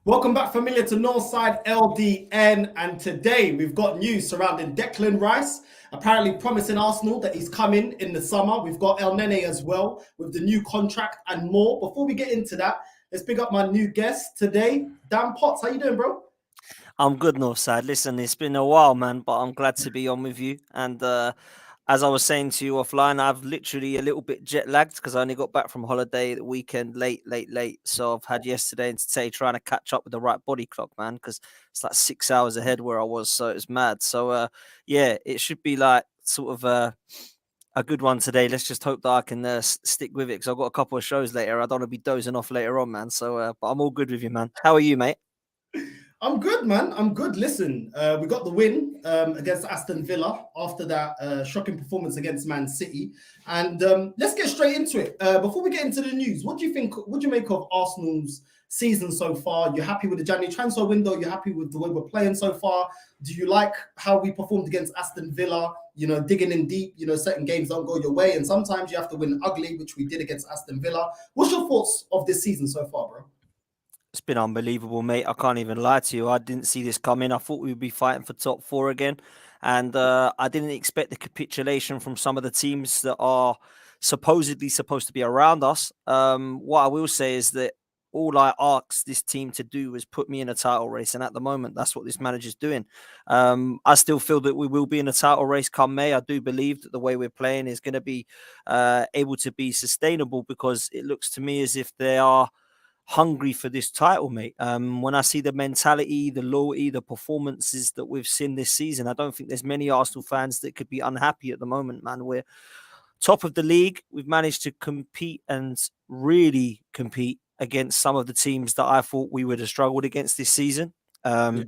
Welcome back, familiar to Northside LDN, and today we've got news surrounding Declan Rice, apparently promising Arsenal that he's coming in the summer. We've got Neny as well with the new contract and more. Before we get into that, let's pick up my new guest today, Dan Potts. How you doing, bro? I'm good, Northside. Listen, it's been a while, man, but I'm glad to be on with you. And as I was saying to you offline, I've literally a little bit jet lagged because I only got back from holiday the weekend late. So I've had yesterday and today trying to catch up with the right body clock, man, because it's like 6 hours ahead where I was. So it's mad. So yeah, it should be like sort of a good one today. Let's just hope that I can stick with it because I've got a couple of shows later. I don't want to be dozing off later on, man. So, but I'm all good with you, man. How are you, mate? I'm good, man. I'm good. Listen, we got the win against Aston Villa after that shocking performance against Man City. And let's get straight into it. Before we get into the news, what do you think? What do you make of Arsenal's season so far? You're happy with the January transfer window? You're happy with the way we're playing so far? Do you like how we performed against Aston Villa? You know, digging in deep, certain games don't go your way. And sometimes you have to win ugly, which we did against Aston Villa. What's your thoughts of this season so far, bro? It's been unbelievable, mate. I can't even lie to you. I didn't see this coming. I thought we would be fighting for top four again. And I didn't expect the capitulation from some of the teams that are supposedly supposed to be around us. What I will say is that all I asked this team to do was put me in a title race. And at the moment, that's what this manager's doing. I still feel that we will be in a title race come May. I do believe that the way we're playing is going to be able to be sustainable because it looks to me as if they are hungry for this title, mate. When I see the mentality, the loyalty, the performances that we've seen this season, I don't think there's many Arsenal fans that could be unhappy at the moment, man. We're top of the league. We've managed to compete and really compete against some of the teams that I thought we would have struggled against this season. Yeah.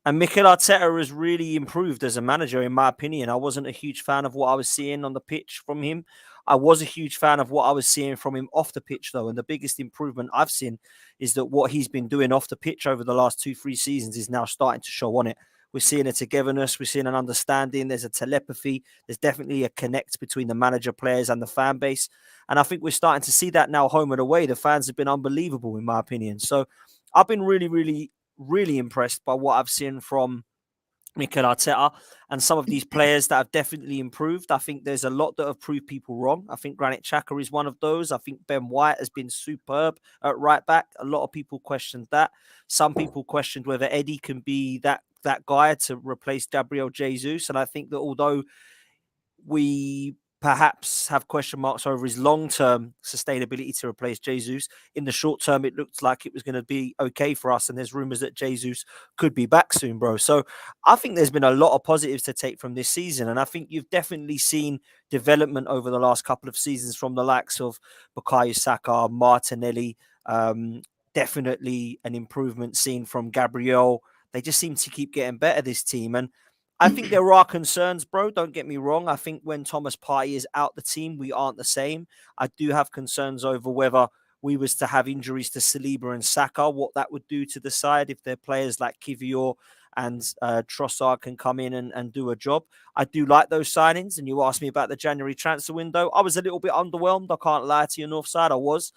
And Mikel Arteta has really improved as a manager, in my opinion. I wasn't a huge fan of what I was seeing on the pitch from him. I was a huge fan of what I was seeing from him off the pitch, though. And the biggest improvement I've seen is that what he's been doing off the pitch over the last 2-3 seasons is now starting to show on it. We're seeing a togetherness. We're seeing an understanding. There's a telepathy. There's definitely a connect between the manager, players, and the fan base. And I think we're starting to see that now home and away. The fans have been unbelievable, in my opinion. So I've been really impressed by what I've seen from Mikel Arteta and some of these players that have definitely improved. I think there's a lot that have proved people wrong. I think Granit Xhaka is one of those. I think Ben White has been superb at right back. A lot of people questioned that. Some people questioned whether Eddie can be that guy to replace Gabriel Jesus. And I think that although we perhaps have question marks over his long-term sustainability to replace Jesus. In the short term, it looked like it was going to be okay for us, and there's rumours that Jesus could be back soon, bro. So I think there's been a lot of positives to take from this season, and I think you've definitely seen development over the last couple of seasons from the likes of Bukayo Saka, Martinelli, definitely an improvement seen from Gabriel. They just seem to keep getting better, this team, and I think there are concerns, bro. Don't get me wrong. I think when Thomas Partey is out the team, we aren't the same. I do have concerns over whether we was to have injuries to Saliba and Saka, what that would do to the side if they're players like Kivior and Trossard can come in and do a job. I do like those signings. And you asked me about the January transfer window. I was a little bit underwhelmed. I can't lie to you, Northside. I was.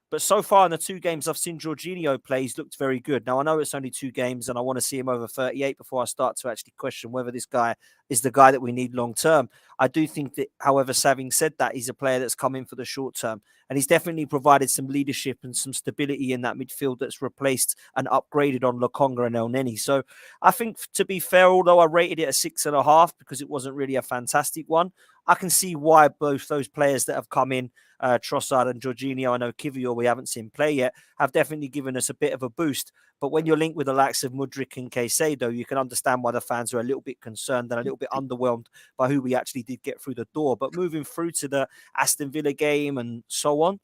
But so far in the 2 games I've seen Jorginho play, he's looked very good. Now, I know it's only 2 games and I want to see him over 38 before I start to actually question whether this guy is the guy that we need long term. I do think that, however, having said that, he's a player that's come in for the short term. And he's definitely provided some leadership and some stability in that midfield that's replaced and upgraded on Lokonga and Elneny. So I think, to be fair, although I rated it a 6.5 because it wasn't really a fantastic one, I can see why both those players that have come in, Trossard and Jorginho, I know Kivior we haven't seen play yet, have definitely given us a bit of a boost. But when you're linked with the likes of Mudryk and Caicedo, you can understand why the fans are a little bit concerned and a little bit underwhelmed by who we actually did get through the door. But moving through to the Aston Villa game and so on,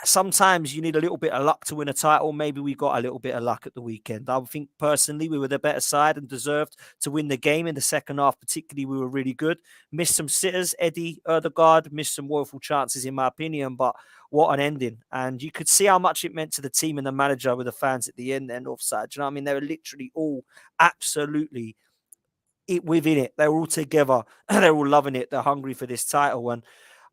sometimes you need a little bit of luck to win a title. Maybe we got a little bit of luck at the weekend. I think personally we were the better side and deserved to win the game. In the second half, particularly, we were really good. Missed some sitters, Eddie, Erdegaard, missed some woeful chances in my opinion, but what an ending. And you could see how much it meant to the team and the manager with the fans at the end and offside. You know what I mean? They were literally all absolutely within it. They're all together. They're all loving it. They're hungry for this title. And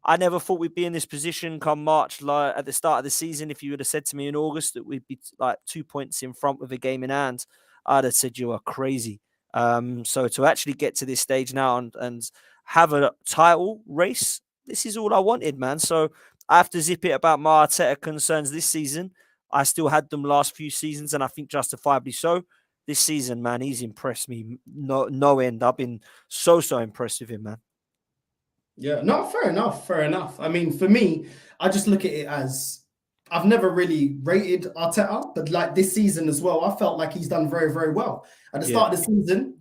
I never thought we'd be in this position come March, like at the start of the season. If you would have said to me in August that we'd be like 2 points in front with a game in hand, I'd have said you are crazy. So to actually get to this stage now and have a title race, this is all I wanted, man. So I have to zip it about my Arteta concerns this season. I still had them last few seasons, and I think justifiably so. This season, man, he's impressed me no end. I've been so impressed with him, man. Yeah, no, fair enough, fair enough. I mean, for me, I just look at it as I've never really rated Arteta, but like this season as well, I felt like he's done very, very well. At the start of the season,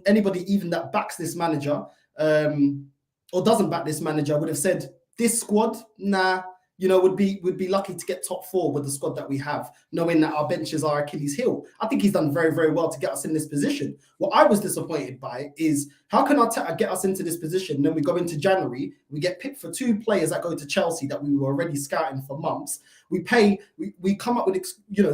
anybody that backs this manager or doesn't back this manager would have said this squad, nah, would be lucky to get top 4 with the squad that we have, knowing that our benches are Achilles' heel. I think he's done very, very well to get us in this position. What I was disappointed by is how can Arteta get us into this position? Then we go into January, we get picked for 2 players that go to Chelsea that we were already scouting for months. We come up with,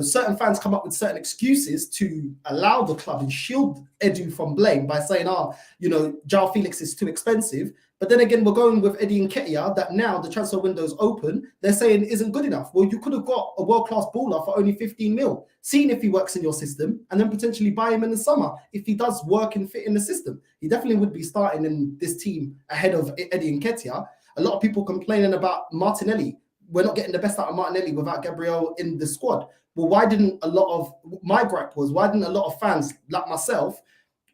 certain fans come up with certain excuses to allow the club and shield Edu from blame by saying, João Felix is too expensive. But then again, we're going with Eddie Nketiah that now the transfer window's open. They're saying isn't good enough. Well, you could have got a world-class baller for only 15 mil, seeing if he works in your system, and then potentially buy him in the summer if he does work and fit in the system. He definitely would be starting in this team ahead of Eddie Nketiah. A lot of people complaining about Martinelli. We're not getting the best out of Martinelli without Gabriel in the squad. Well, why didn't a lot of fans like myself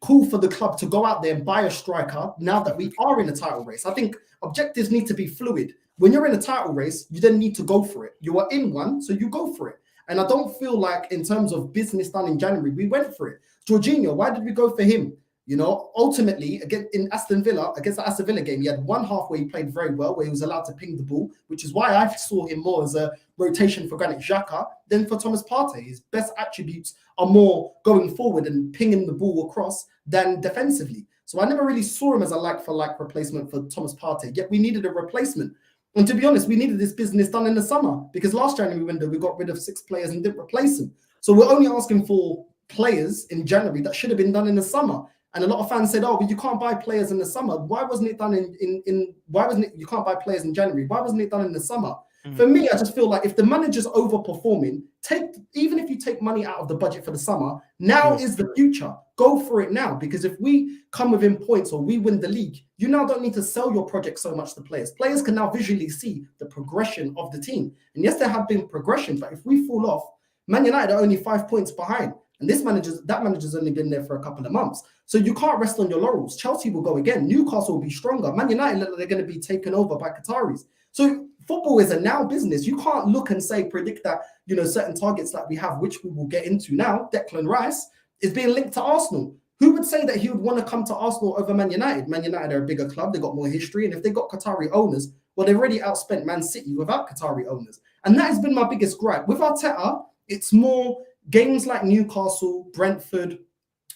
call for the club to go out there and buy a striker now that we are in a title race? I think objectives need to be fluid. When you're in a title race, you then need to go for it. You are in one, so you go for it. And I don't feel like in terms of business done in January, we went for it. Jorginho, why did we go for him? Ultimately, against the Aston Villa game, he had one half where he played very well, where he was allowed to ping the ball, which is why I saw him more as a rotation for Granit Xhaka than for Thomas Partey. His best attributes are more going forward and pinging the ball across than defensively. So I never really saw him as a like-for-like replacement for Thomas Partey, yet we needed a replacement. And to be honest, we needed this business done in the summer because last January window, we got rid of 6 players and didn't replace them. So we're only asking for players in January that should have been done in the summer. And a lot of fans said, "Oh, but you can't buy players in the summer. Why wasn't it done you can't buy players in January? Why wasn't it done in the summer?" For me, I just feel like if the manager's overperforming, even if you take money out of the budget for the summer, now is the future. Go for it now, because if we come within points or we win the league, you now don't need to sell your project so much to players. Players can now visually see the progression of the team. And yes, there have been progression, but if we fall off, Man United are only 5 points behind. And that manager's only been there for a couple of months. So you can't rest on your laurels. Chelsea will go again. Newcastle will be stronger. Man United, they're going to be taken over by Qataris. So football is a now business. You can't look and predict that, certain targets that we have, which we will get into now. Declan Rice is being linked to Arsenal. Who would say that he would want to come to Arsenal over Man United? Man United are a bigger club. They've got more history. And if they've got Qatari owners, well, they've already outspent Man City without Qatari owners. And that has been my biggest gripe. With Arteta, it's more games like Newcastle, Brentford,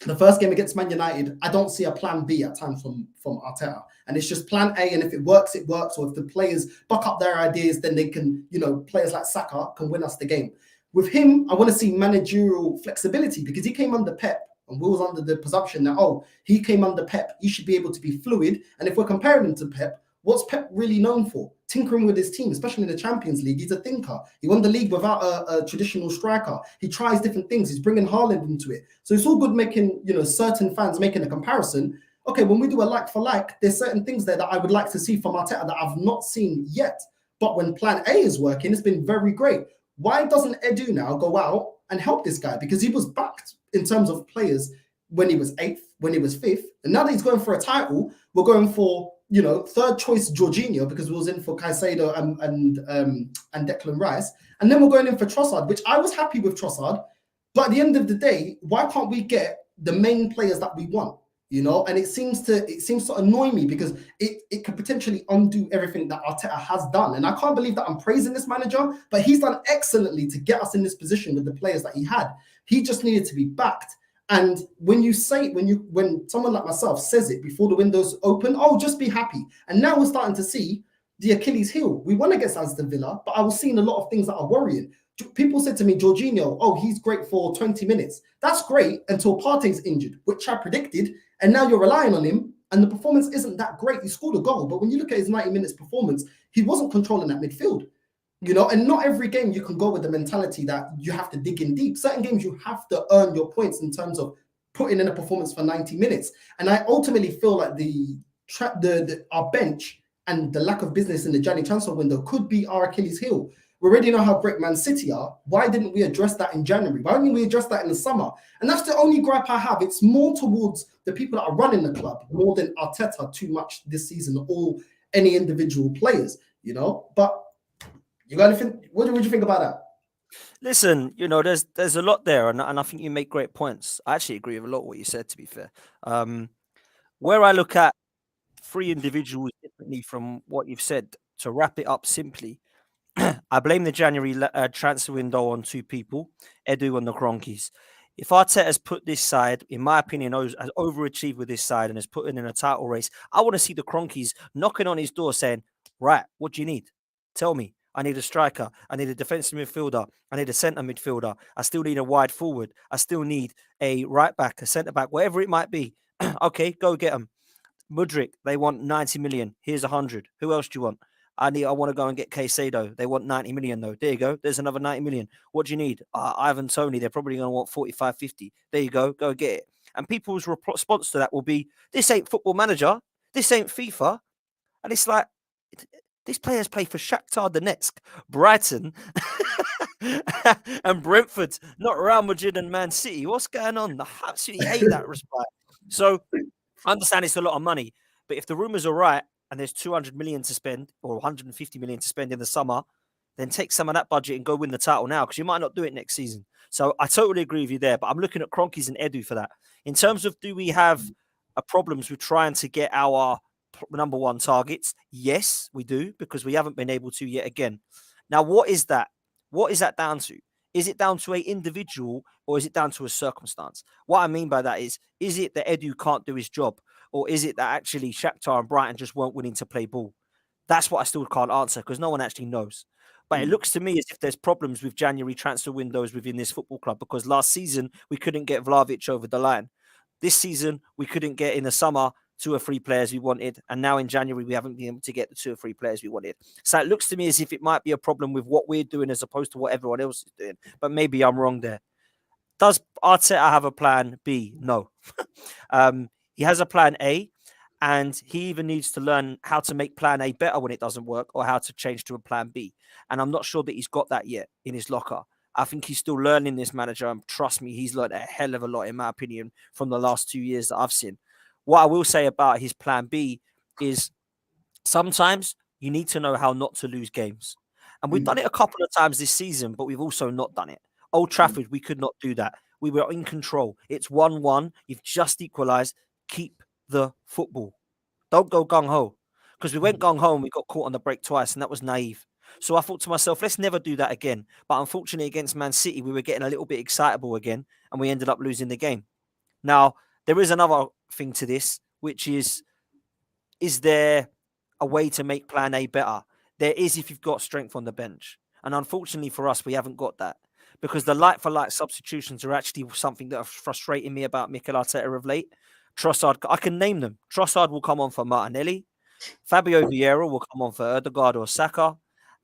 the first game against Man United. I don't see a plan B at times from Arteta. And it's just plan A. And if it works, it works. Or if the players buck up their ideas, then they can, players like Saka can win us the game. With him, I want to see managerial flexibility because he came under Pep. And we was under the presumption that, he came under Pep. He should be able to be fluid. And if we're comparing him to Pep, what's Pep really known for? Tinkering with his team, especially in the Champions League. He's a thinker. He won the league without a traditional striker. He tries different things. He's bringing Haaland into it. So it's all good making, certain fans making a comparison. Okay, when we do a like for like, there's certain things there that I would like to see from Arteta that I've not seen yet. But when plan A is working, it's been very great. Why doesn't Edu now go out and help this guy? Because he was backed in terms of players when he was 8th, when he was 5th. And now that he's going for a title, we're going for, third choice Jorginho because we was in for Caicedo and Declan Rice. And then we're going in for Trossard, which I was happy with Trossard. But at the end of the day, why can't we get the main players that we want? And it seems to annoy me because it could potentially undo everything that Arteta has done. And I can't believe that I'm praising this manager, but he's done excellently to get us in this position with the players that he had. He just needed to be backed. And when someone like myself says it before the window's open, just be happy. And now we're starting to see the Achilles heel. We won against Aston Villa, but I was seeing a lot of things that are worrying. People said to me, Jorginho, he's great for 20 minutes. That's great until Partey's injured, which I predicted. And now you're relying on him. And the performance isn't that great. He scored a goal. But when you look at his 90 minutes performance, he wasn't controlling that midfield. You know, and not every game you can go with the mentality that you have to dig in deep. Certain games you have to earn your points in terms of putting in a performance for 90 minutes. And I ultimately feel like our bench and the lack of business in the January transfer window could be our Achilles heel. We already know how great Man City are. Why didn't we address that in January? Why didn't we address that in the summer? And that's the only gripe I have. It's more towards the people that are running the club more than Arteta too much this season, or any individual players, you know. But you got anything? What do you think about that? Listen, you know, there's a lot there, and I think you make great points. I actually agree with a lot of what you said, to be fair. Where I look at three individuals differently from what you've said, to wrap it up simply, I blame the January transfer window on two people, Edu and the Cronkies. If Arteta has put this side, in my opinion, has overachieved with this side and has put in a title race, I want to see the Cronkies knocking on his door saying, right, what do you need? Tell me. I need a striker. I need a defensive midfielder. I need a centre midfielder. I still need a wide forward. I still need a right back, a centre back, whatever it might be. Okay, go get them. Mudryk, they want 90 million. Here's 100. Who else do you want? I want to go and get Caicedo. They want 90 million though. There you go. There's another 90 million. What do you need? Ivan Toney. They're probably going to want 45, 50. There you go. Go get it. And people's response to that will be, this ain't Football Manager. This ain't FIFA. And it's like, these players play for Shakhtar Donetsk, Brighton, and Brentford, not Real Madrid and Man City. What's going on? I absolutely hate that response. So I understand it's a lot of money, but if the rumours are right and there's 200 million to spend or 150 million to spend in the summer, then take some of that budget and go win the title now, because you might not do it next season. So I totally agree with you there, but I'm looking at Cronkies and Edu for that. In terms of, do we have problems with trying to get our number one targets? Yes, we do, because we haven't been able to yet again. Now, what is that? What is that down to? Is it down to an individual, or is it down to a circumstance? What I mean by that is it that Edu can't do his job, or is it that actually Shakhtar and Brighton just weren't willing to play ball? That's what I still can't answer, because no one actually knows. But it looks to me as if there's problems with January transfer windows within this football club, because last season we couldn't get Vlahovic over the line. This season we couldn't get in the summer 2 or 3 players we wanted, and now in January we haven't been able to get the 2 or 3 players we wanted. So it looks to me as if it might be a problem with what we're doing as opposed to what everyone else is doing. But maybe I'm wrong there. Does Arteta have a plan B? No. He has a plan A, and he even needs to learn how to make plan A better when it doesn't work, or how to change to a plan B. And I'm not sure that he's got that yet in his locker. I think he's still learning, this manager, and trust me, he's learned a hell of a lot, in my opinion, from the last 2 years that I've seen. What I will say about his plan B is sometimes you need to know how not to lose games. And we've done it a couple of times this season, but we've also not done it. Old Trafford, we could not do that. We were in control. It's 1-1. You've just equalised. Keep the football. Don't go gung-ho. Because we went gung-ho and we got caught on the break twice, and that was naive. So I thought to myself, let's never do that again. But unfortunately, against Man City, we were getting a little bit excitable again, and we ended up losing the game. Now, there is another thing to this, which is there a way to make plan A better? There is, if you've got strength on the bench. And unfortunately for us, we haven't got that. Because the like-for-like substitutions are actually something that are frustrating me about Mikel Arteta of late. Trossard, I can name them. Trossard will come on for Martinelli. Fabio Vieira will come on for Ødegaard or Saka.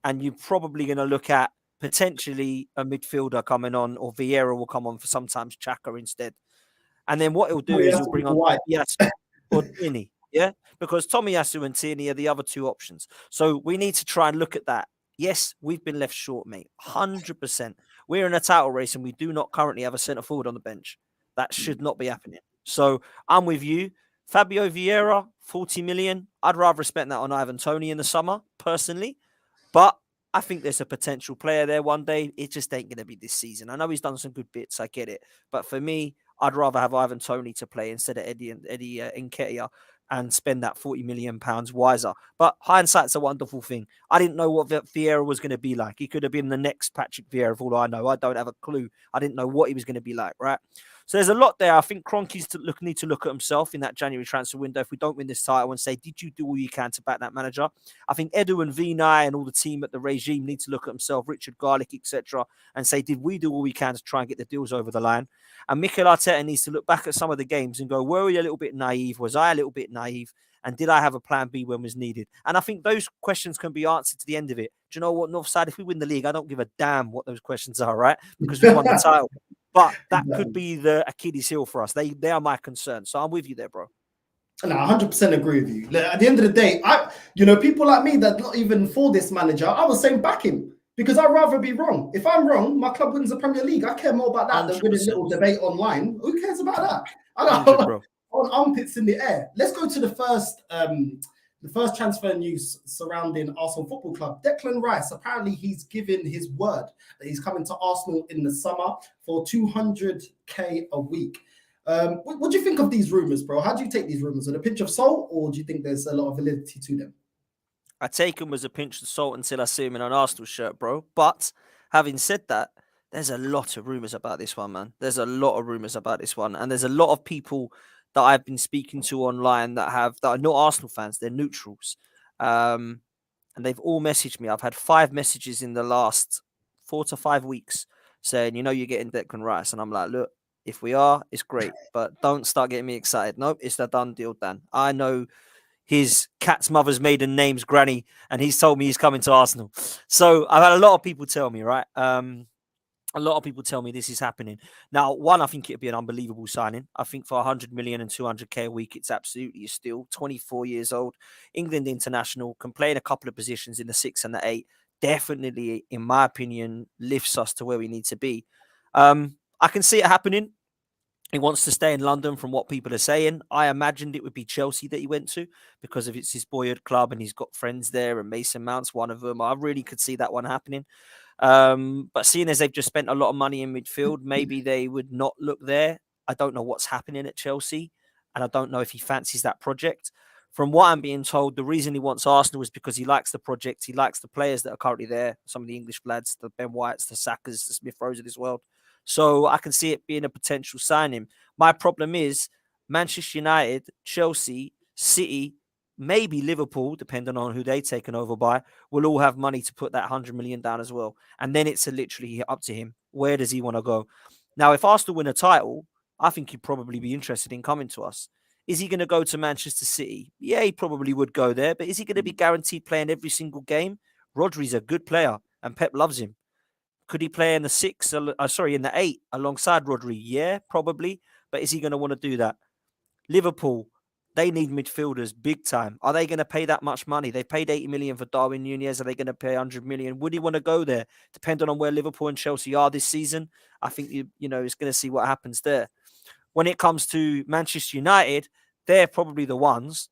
And you're probably going to look at potentially a midfielder coming on, or Vieira will come on for sometimes Xhaka instead. And then what he'll do is he'll bring on Tomiyasu or Neny, yeah? Because Tomiyasu and Tierney are the other 2 options. So we need to try and look at that. Yes, we've been left short, mate. 100%. We're in a title race and we do not currently have a centre forward on the bench. That should not be happening. So I'm with you. Fabio Vieira, 40 million. I'd rather spend that on Ivan Toney in the summer, personally. But I think there's a potential player there one day. It just ain't going to be this season. I know he's done some good bits. I get it. But for me, I'd rather have Ivan Toney to play instead of Eddie Nketiah, and spend that £40 million wiser. But hindsight's a wonderful thing. I didn't know what Vieira was going to be like. He could have been the next Patrick Vieira, for all I know. I don't have a clue. I didn't know what he was going to be like, right? So there's a lot there. I think Kroenke's need to look at himself in that January transfer window if we don't win this title, and say, did you do all you can to back that manager? I think Edu and Neny and all the team at the regime need to look at himself, Richard Garlick, etc., and say, did we do all we can to try and get the deals over the line? And Mikel Arteta needs to look back at some of the games and go, were we a little bit naive? Was I a little bit naive? And did I have a plan B when was needed? And I think those questions can be answered to the end of it. Do you know what, Northside? If we win the league, I don't give a damn what those questions are, right? Because we've won the title. But that could be the Achilles heel for us. They are my concern. So I'm with you there, bro. No, 100% agree with you. At the end of the day, people like me that not even for this manager, I was saying back him because I'd rather be wrong. If I'm wrong, my club wins the Premier League. I care more about that than winning a little debate online. Who cares about that? I got on armpits in the air. Let's go to the first transfer news surrounding Arsenal Football Club. Declan Rice, apparently he's given his word that he's coming to Arsenal in the summer for 200k a week. What do you think of these rumors, bro? How do you take these rumors? With a pinch of salt, or do you think there's a lot of validity to them? I take them as a pinch of salt until I see him in an Arsenal shirt, bro. But having said that, there's a lot of rumors about this one, man. There's a lot of rumors about this one. And there's a lot of people that I've been speaking to online that are not Arsenal fans. They're neutrals. And they've all messaged me. I've had 5 messages in the last 4 to 5 weeks saying, you're getting Declan Rice. And I'm like, look, if we are, it's great. But don't start getting me excited. Nope, it's a done deal, Dan. I know his cat's mother's maiden name's Granny, and he's told me he's coming to Arsenal. So I've had a lot of people tell me, right? A lot of people tell me this is happening. Now, one, I think it'd be an unbelievable signing. I think for 100 million and 200k a week, it's absolutely a steal. 24 years old, England international, can play in a couple of positions in the 6 and the 8. Definitely, in my opinion, lifts us to where we need to be. I can see it happening. He wants to stay in London from what people are saying. I imagined it would be Chelsea that he went to because of it's his boyhood club and he's got friends there, and Mason Mount's one of them. I really could see that one happening. But seeing as they've just spent a lot of money in midfield, maybe they would not look there. I don't know what's happening at Chelsea, and I don't know if he fancies that project. From what I'm being told, the reason he wants Arsenal is because he likes the project. He likes the players that are currently there. Some of the English lads, the Ben Whites, the Sakas, the Smith Rowes of this world. So I can see it being a potential signing. My problem is Manchester United, Chelsea, City, maybe Liverpool, depending on who they've taken over by, will all have money to put that 100 million down as well. And then it's literally up to him. Where does he want to go? Now, if Arsenal win a title, I think he'd probably be interested in coming to us. Is he going to go to Manchester City? Yeah, he probably would go there. But is he going to be guaranteed playing every single game? Rodri's a good player and Pep loves him. Could he play in the in the 8 alongside Rodri? Yeah, probably. But is he going to want to do that? Liverpool, they need midfielders big time. Are they going to pay that much money? They paid 80 million for Darwin Nunez. Are they going to pay 100 million? Would he want to go there? Depending on where Liverpool and Chelsea are this season, I think it's going to see what happens there. When it comes to Manchester United, they're probably the ones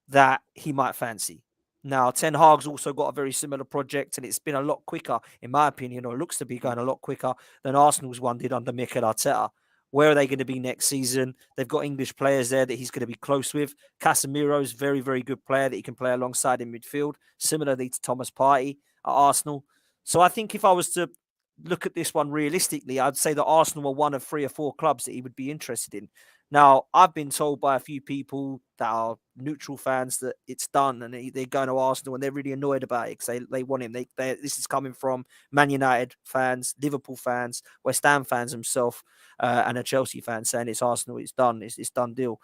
that he might fancy. Now, Ten Hag's also got a very similar project, and it's been a lot quicker, in my opinion, or it looks to be going a lot quicker than Arsenal's one did under Mikel Arteta. Where are they going to be next season? They've got English players there that he's going to be close with. Casemiro's very, very good player that he can play alongside in midfield, similarly to Thomas Partey at Arsenal. So I think if I was to look at this one realistically, I'd say that Arsenal are one of 3 or 4 clubs that he would be interested in. Now, I've been told by a few people that are neutral fans that it's done and they're going to Arsenal and they're really annoyed about it because they want him. This is coming from Man United fans, Liverpool fans, West Ham fans themselves, and a Chelsea fan saying it's Arsenal, it's done, it's done deal.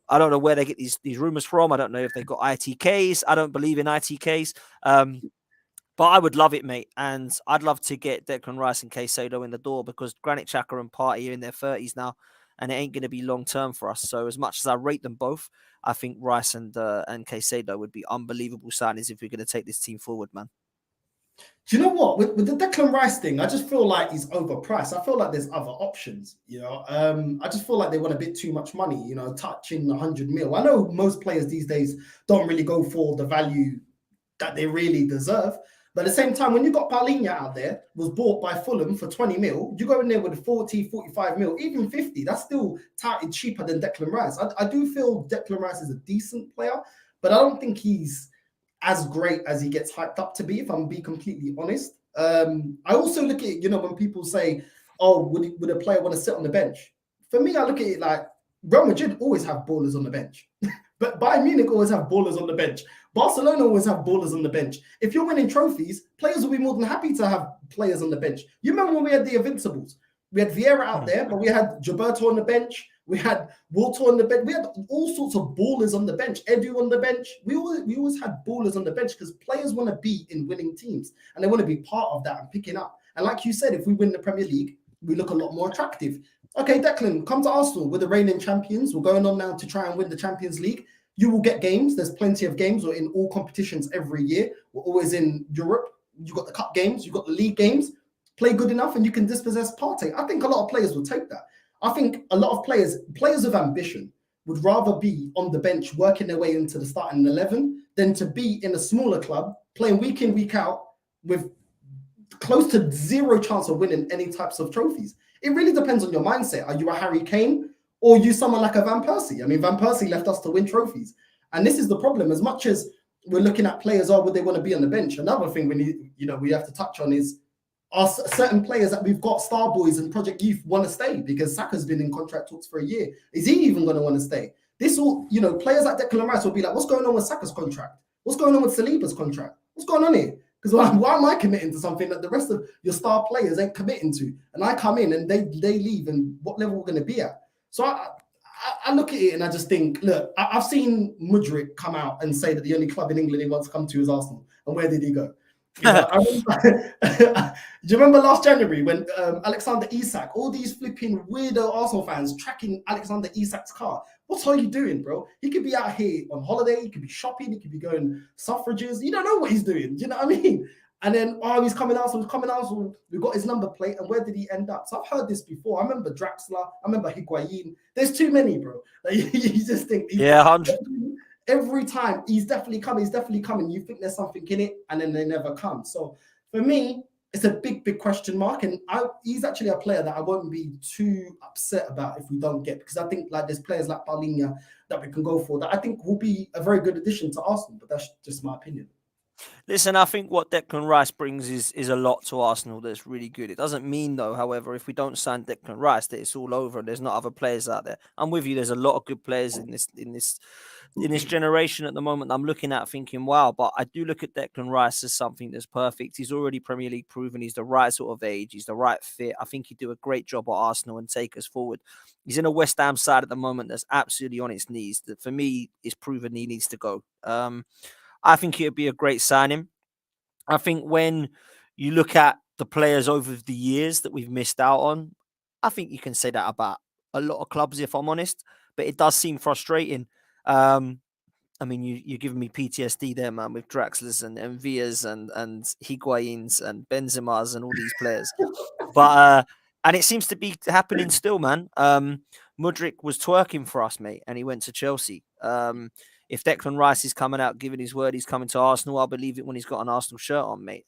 I don't know where they get these rumors from. I don't know if they've got ITKs. I don't believe in ITKs. But I would love it, mate. And I'd love to get Declan Rice and Caicedo in the door because Granit Xhaka and Partey are in their 30s now. And it ain't going to be long term for us. So as much as I rate them both, I think Rice and Caicedo would be unbelievable signings if we're going to take this team forward, man. Do you know what? With the Declan Rice thing, I just feel like he's overpriced. I feel like there's other options, I just feel like they want a bit too much money, touching 100 mil. I know most players these days don't really go for the value that they really deserve. But at the same time, when you got Paulinho out there, was bought by Fulham for 20 mil, you go in there with 40, 45 mil, even 50. That's still touted cheaper than Declan Rice. I do feel Declan Rice is a decent player, but I don't think he's as great as he gets hyped up to be, if I'm being completely honest. I also look at it, when people say, oh, would a player want to sit on the bench? For me, I look at it like Real Madrid always have ballers on the bench. But Bayern Munich always have ballers on the bench. Barcelona always have ballers on the bench. If you're winning trophies, players will be more than happy to have players on the bench. You remember when we had the Invincibles? We had Vieira out there, but we had Gilberto on the bench. We had Walter on the bench. We had all sorts of ballers on the bench. Edu on the bench. We always had ballers on the bench because players want to be in winning teams and they want to be part of that and picking up. And like you said, if we win the Premier League, we look a lot more attractive. Okay, Declan, come to Arsenal. We're the reigning champions. We're going on now to try and win the Champions League. You will get games. There's plenty of games. We're in all competitions every year. We're always in Europe. You got the cup games. You got the league games. Play good enough and you can dispossess Partey. I think a lot of players will take that. I think a lot of players of ambition would rather be on the bench working their way into the starting 11 than to be in a smaller club playing week in, week out with close to zero chance of winning any types of trophies. It really depends on your mindset. Are you a Harry Kane or are you someone like a Van Persie? I mean, Van Persie left us to win trophies. And this is the problem. As much as we're looking at players, would they want to be on the bench? Another thing we have to touch on is are certain players that we've got, Star Boys and Project Youth, want to stay because Saka's been in contract talks for a year. Is he even going to want to stay? This all, players like Declan Rice will be like, what's going on with Saka's contract? What's going on with Saliba's contract? What's going on here? Because why am I committing to something that the rest of your star players ain't committing to? And I come in and they leave, and what level we're going to be at? So I look at it and I just think, look, I've seen Mudryk come out and say that the only club in England he wants to come to is Arsenal. And where did he go? Do you remember last January when Alexander Isak, all these flipping weirdo Arsenal fans tracking Alexander Isak's car? What are you doing, bro? He could be out here on holiday, he could be shopping, he could be going suffrages. You don't know what he's doing. Do you know what I mean? And then, he's coming Arsenal. We've got his number plate, and where did he end up? So I've heard this before. I remember Draxler, I remember Higuain. There's too many, bro. Like, you just think, 100. Every time he's definitely coming. You think there's something in it, and then they never come. So for me, it's a big question mark. And he's actually a player that I won't be too upset about if we don't get, because I think like there's players like Paulinho that we can go for that I think will be a very good addition to Arsenal. But that's just my opinion. Listen, I think what Declan Rice brings is a lot to Arsenal that's really good. It doesn't mean, though, however, if we don't sign Declan Rice, that it's all over and there's not other players out there. I'm with you. There's a lot of good players in this generation at the moment. I'm looking at thinking, wow, but I do look at Declan Rice as something that's perfect. He's already Premier League proven. He's the right sort of age. He's the right fit. I think he'd do a great job at Arsenal and take us forward. He's in a West Ham side at the moment that's absolutely on its knees. That for me is proven he needs to go. I think it would be a great signing. I think when you look at the players over the years that we've missed out on, I think you can say that about a lot of clubs, if I'm honest. But it does seem frustrating. I mean, you're giving me PTSD there, man, with Draxlers and Vias and Higuains and Benzema's and all these players. But and it seems to be happening still, man. Mudryk was twerking for us, mate, and he went to Chelsea. If Declan Rice is coming out, giving his word, he's coming to Arsenal, I'll believe it when he's got an Arsenal shirt on, mate.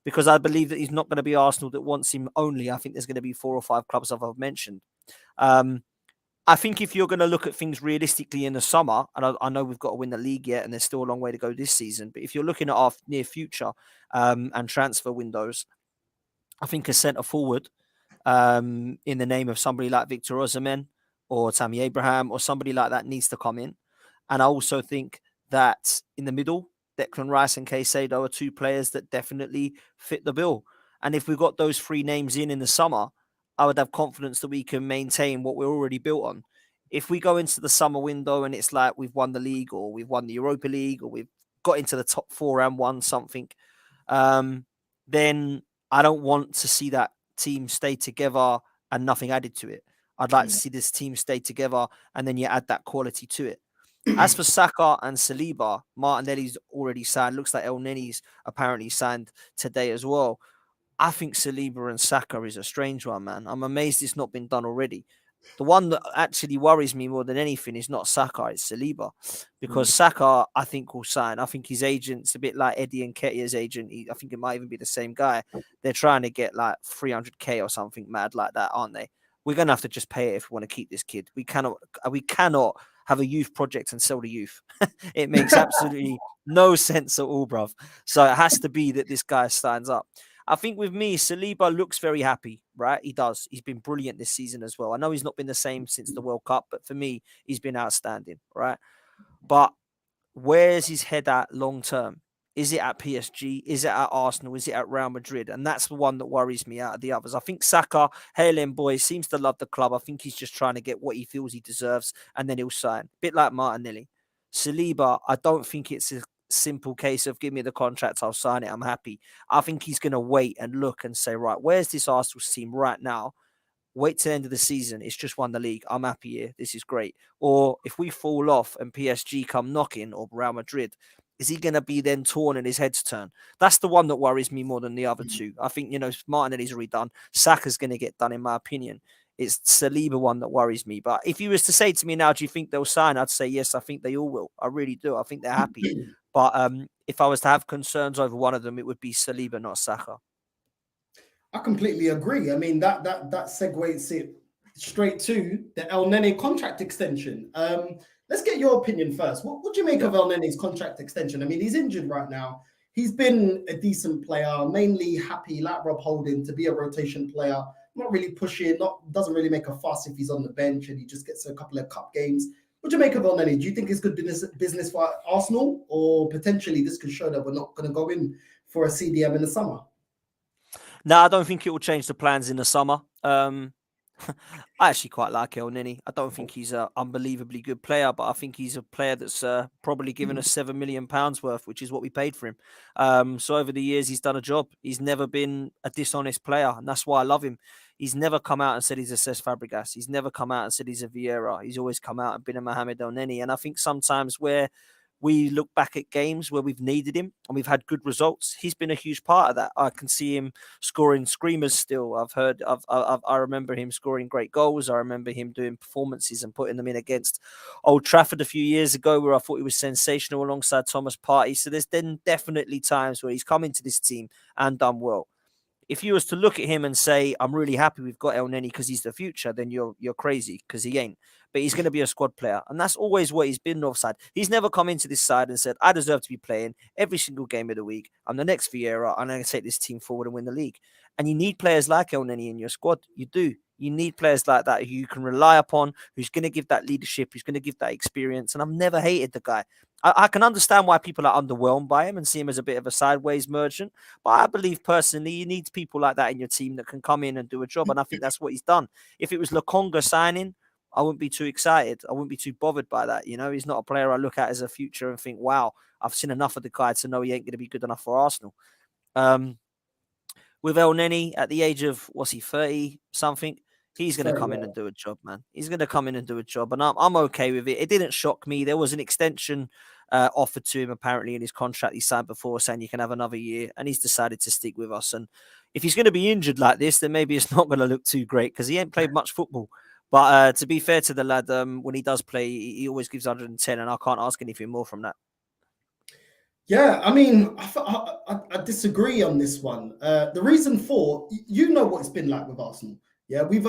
Because I believe that he's not going to be Arsenal that wants him only. I think there's going to be 4 or 5 clubs I've mentioned. I think if you're going to look at things realistically in the summer, and I know we've got to win the league yet, and there's still a long way to go this season, but if you're looking at our near future and transfer windows, I think a centre forward in the name of somebody like Victor Osimhen or Tammy Abraham or somebody like that needs to come in. And I also think that in the middle, Declan Rice and Caicedo are 2 players that definitely fit the bill. And if we've got those 3 names in the summer, I would have confidence that we can maintain what we're already built on. If we go into the summer window and it's like we've won the league or we've won the Europa League or we've got into the top 4 and won something, then I don't want to see that team stay together and nothing added to it. I'd like to see this team stay together and then you add that quality to it. As for Saka and Saliba, Martinelli's already signed. Looks like Neny's apparently signed today as well. I think Saliba and Saka is a strange one, man. I'm amazed it's not been done already. The one that actually worries me more than anything is not Saka, it's Saliba. Because Saka, I think, will sign. I think his agent's a bit like Eddie Nketiah's agent. I think it might even be the same guy. They're trying to get like 300k or something mad like that, aren't they? We're going to have to just pay it if we want to keep this kid. We cannot have a youth project and sell the youth. It makes absolutely no sense at all, bruv. So it has to be that this guy stands up. I think with me, Saliba looks very happy, right? He does. He's been brilliant this season as well. I know he's not been the same since the World Cup, but for me, he's been outstanding, right? But where's his head at long term? Is it at PSG? Is it at Arsenal? Is it at Real Madrid? And that's the one that worries me out of the others. I think Saka, Haaland boy, seems to love the club. I think he's just trying to get what he feels he deserves, and then he'll sign. Bit like Martinelli. Saliba, I don't think it's a simple case of give me the contract, I'll sign it, I'm happy. I think he's going to wait and look and say, right, where's this Arsenal team right now? Wait till the end of the season. It's just won the league. I'm happy here. This is great. Or if we fall off and PSG come knocking, or Real Madrid, is he going to be then torn and his head's turned? That's the one that worries me more than the other two. I think, Martinelli's already done. Saka's going to get done, in my opinion. It's Saliba one that worries me. But if you was to say to me now, do you think they'll sign? I'd say yes, I think they all will. I really do. I think they're happy. But if I was to have concerns over one of them, it would be Saliba, not Saka. I completely agree. I mean, that segues it straight to the Elneny contract extension. Let's get your opinion first. What do you make of Elneny's contract extension? I mean, he's injured right now. He's been a decent player, mainly happy, like Rob Holding, to be a rotation player. Not really pushing, doesn't really make a fuss if he's on the bench and he just gets a couple of cup games. What do you make of Elneny? Do you think it's good business for Arsenal, or potentially this could show that we're not going to go in for a CDM in the summer? No, I don't think it will change the plans in the summer. I actually quite like Elneny. I don't think he's an unbelievably good player, but I think he's a player that's probably given us £7 million worth, which is what we paid for him. So over the years, he's done a job. He's never been a dishonest player, and that's why I love him. He's never come out and said he's a Cesc Fabregas. He's never come out and said he's a Vieira. He's always come out and been a Mohamed Elneny. And I think sometimes where we look back at games where we've needed him and we've had good results, he's been a huge part of that. I can see him scoring screamers still. I remember him scoring great goals. I remember him doing performances and putting them in against Old Trafford a few years ago where I thought he was sensational alongside Thomas Partey. So there's then definitely times where he's come into this team and done well. If you was to look at him and say, I'm really happy we've got Elneny because he's the future, then you're crazy, because he ain't. But he's going to be a squad player. And that's always what he's been offside. He's never come into this side and said, I deserve to be playing every single game of the week. I'm the next Vieira. I'm going to take this team forward and win the league. And you need players like Elneny in your squad. You do. You need players like that who you can rely upon, who's going to give that leadership, who's going to give that experience. And I've never hated the guy. I can understand why people are underwhelmed by him and see him as a bit of a sideways merchant. But I believe personally, you need people like that in your team that can come in and do a job. And I think that's what he's done. If it was Lokonga signing, I wouldn't be too excited. I wouldn't be too bothered by that. He's not a player I look at as a future and think, wow, I've seen enough of the guy to know he ain't going to be good enough for Arsenal. With Elneny at the age of, 30 something, he's going to come in and do a job, man. He's going to come in and do a job, and I'm okay with it. It didn't shock me. There was an extension offered to him apparently in his contract he signed before, saying you can have another year, and he's decided to stick with us. And if he's going to be injured like this, then maybe it's not going to look too great because he ain't played much football. But to be fair to the lad, when he does play, he always gives 110, and I can't ask anything more from that. Yeah, I mean, I disagree on this one. The reason for, what it's been like with Arsenal. Yeah, we've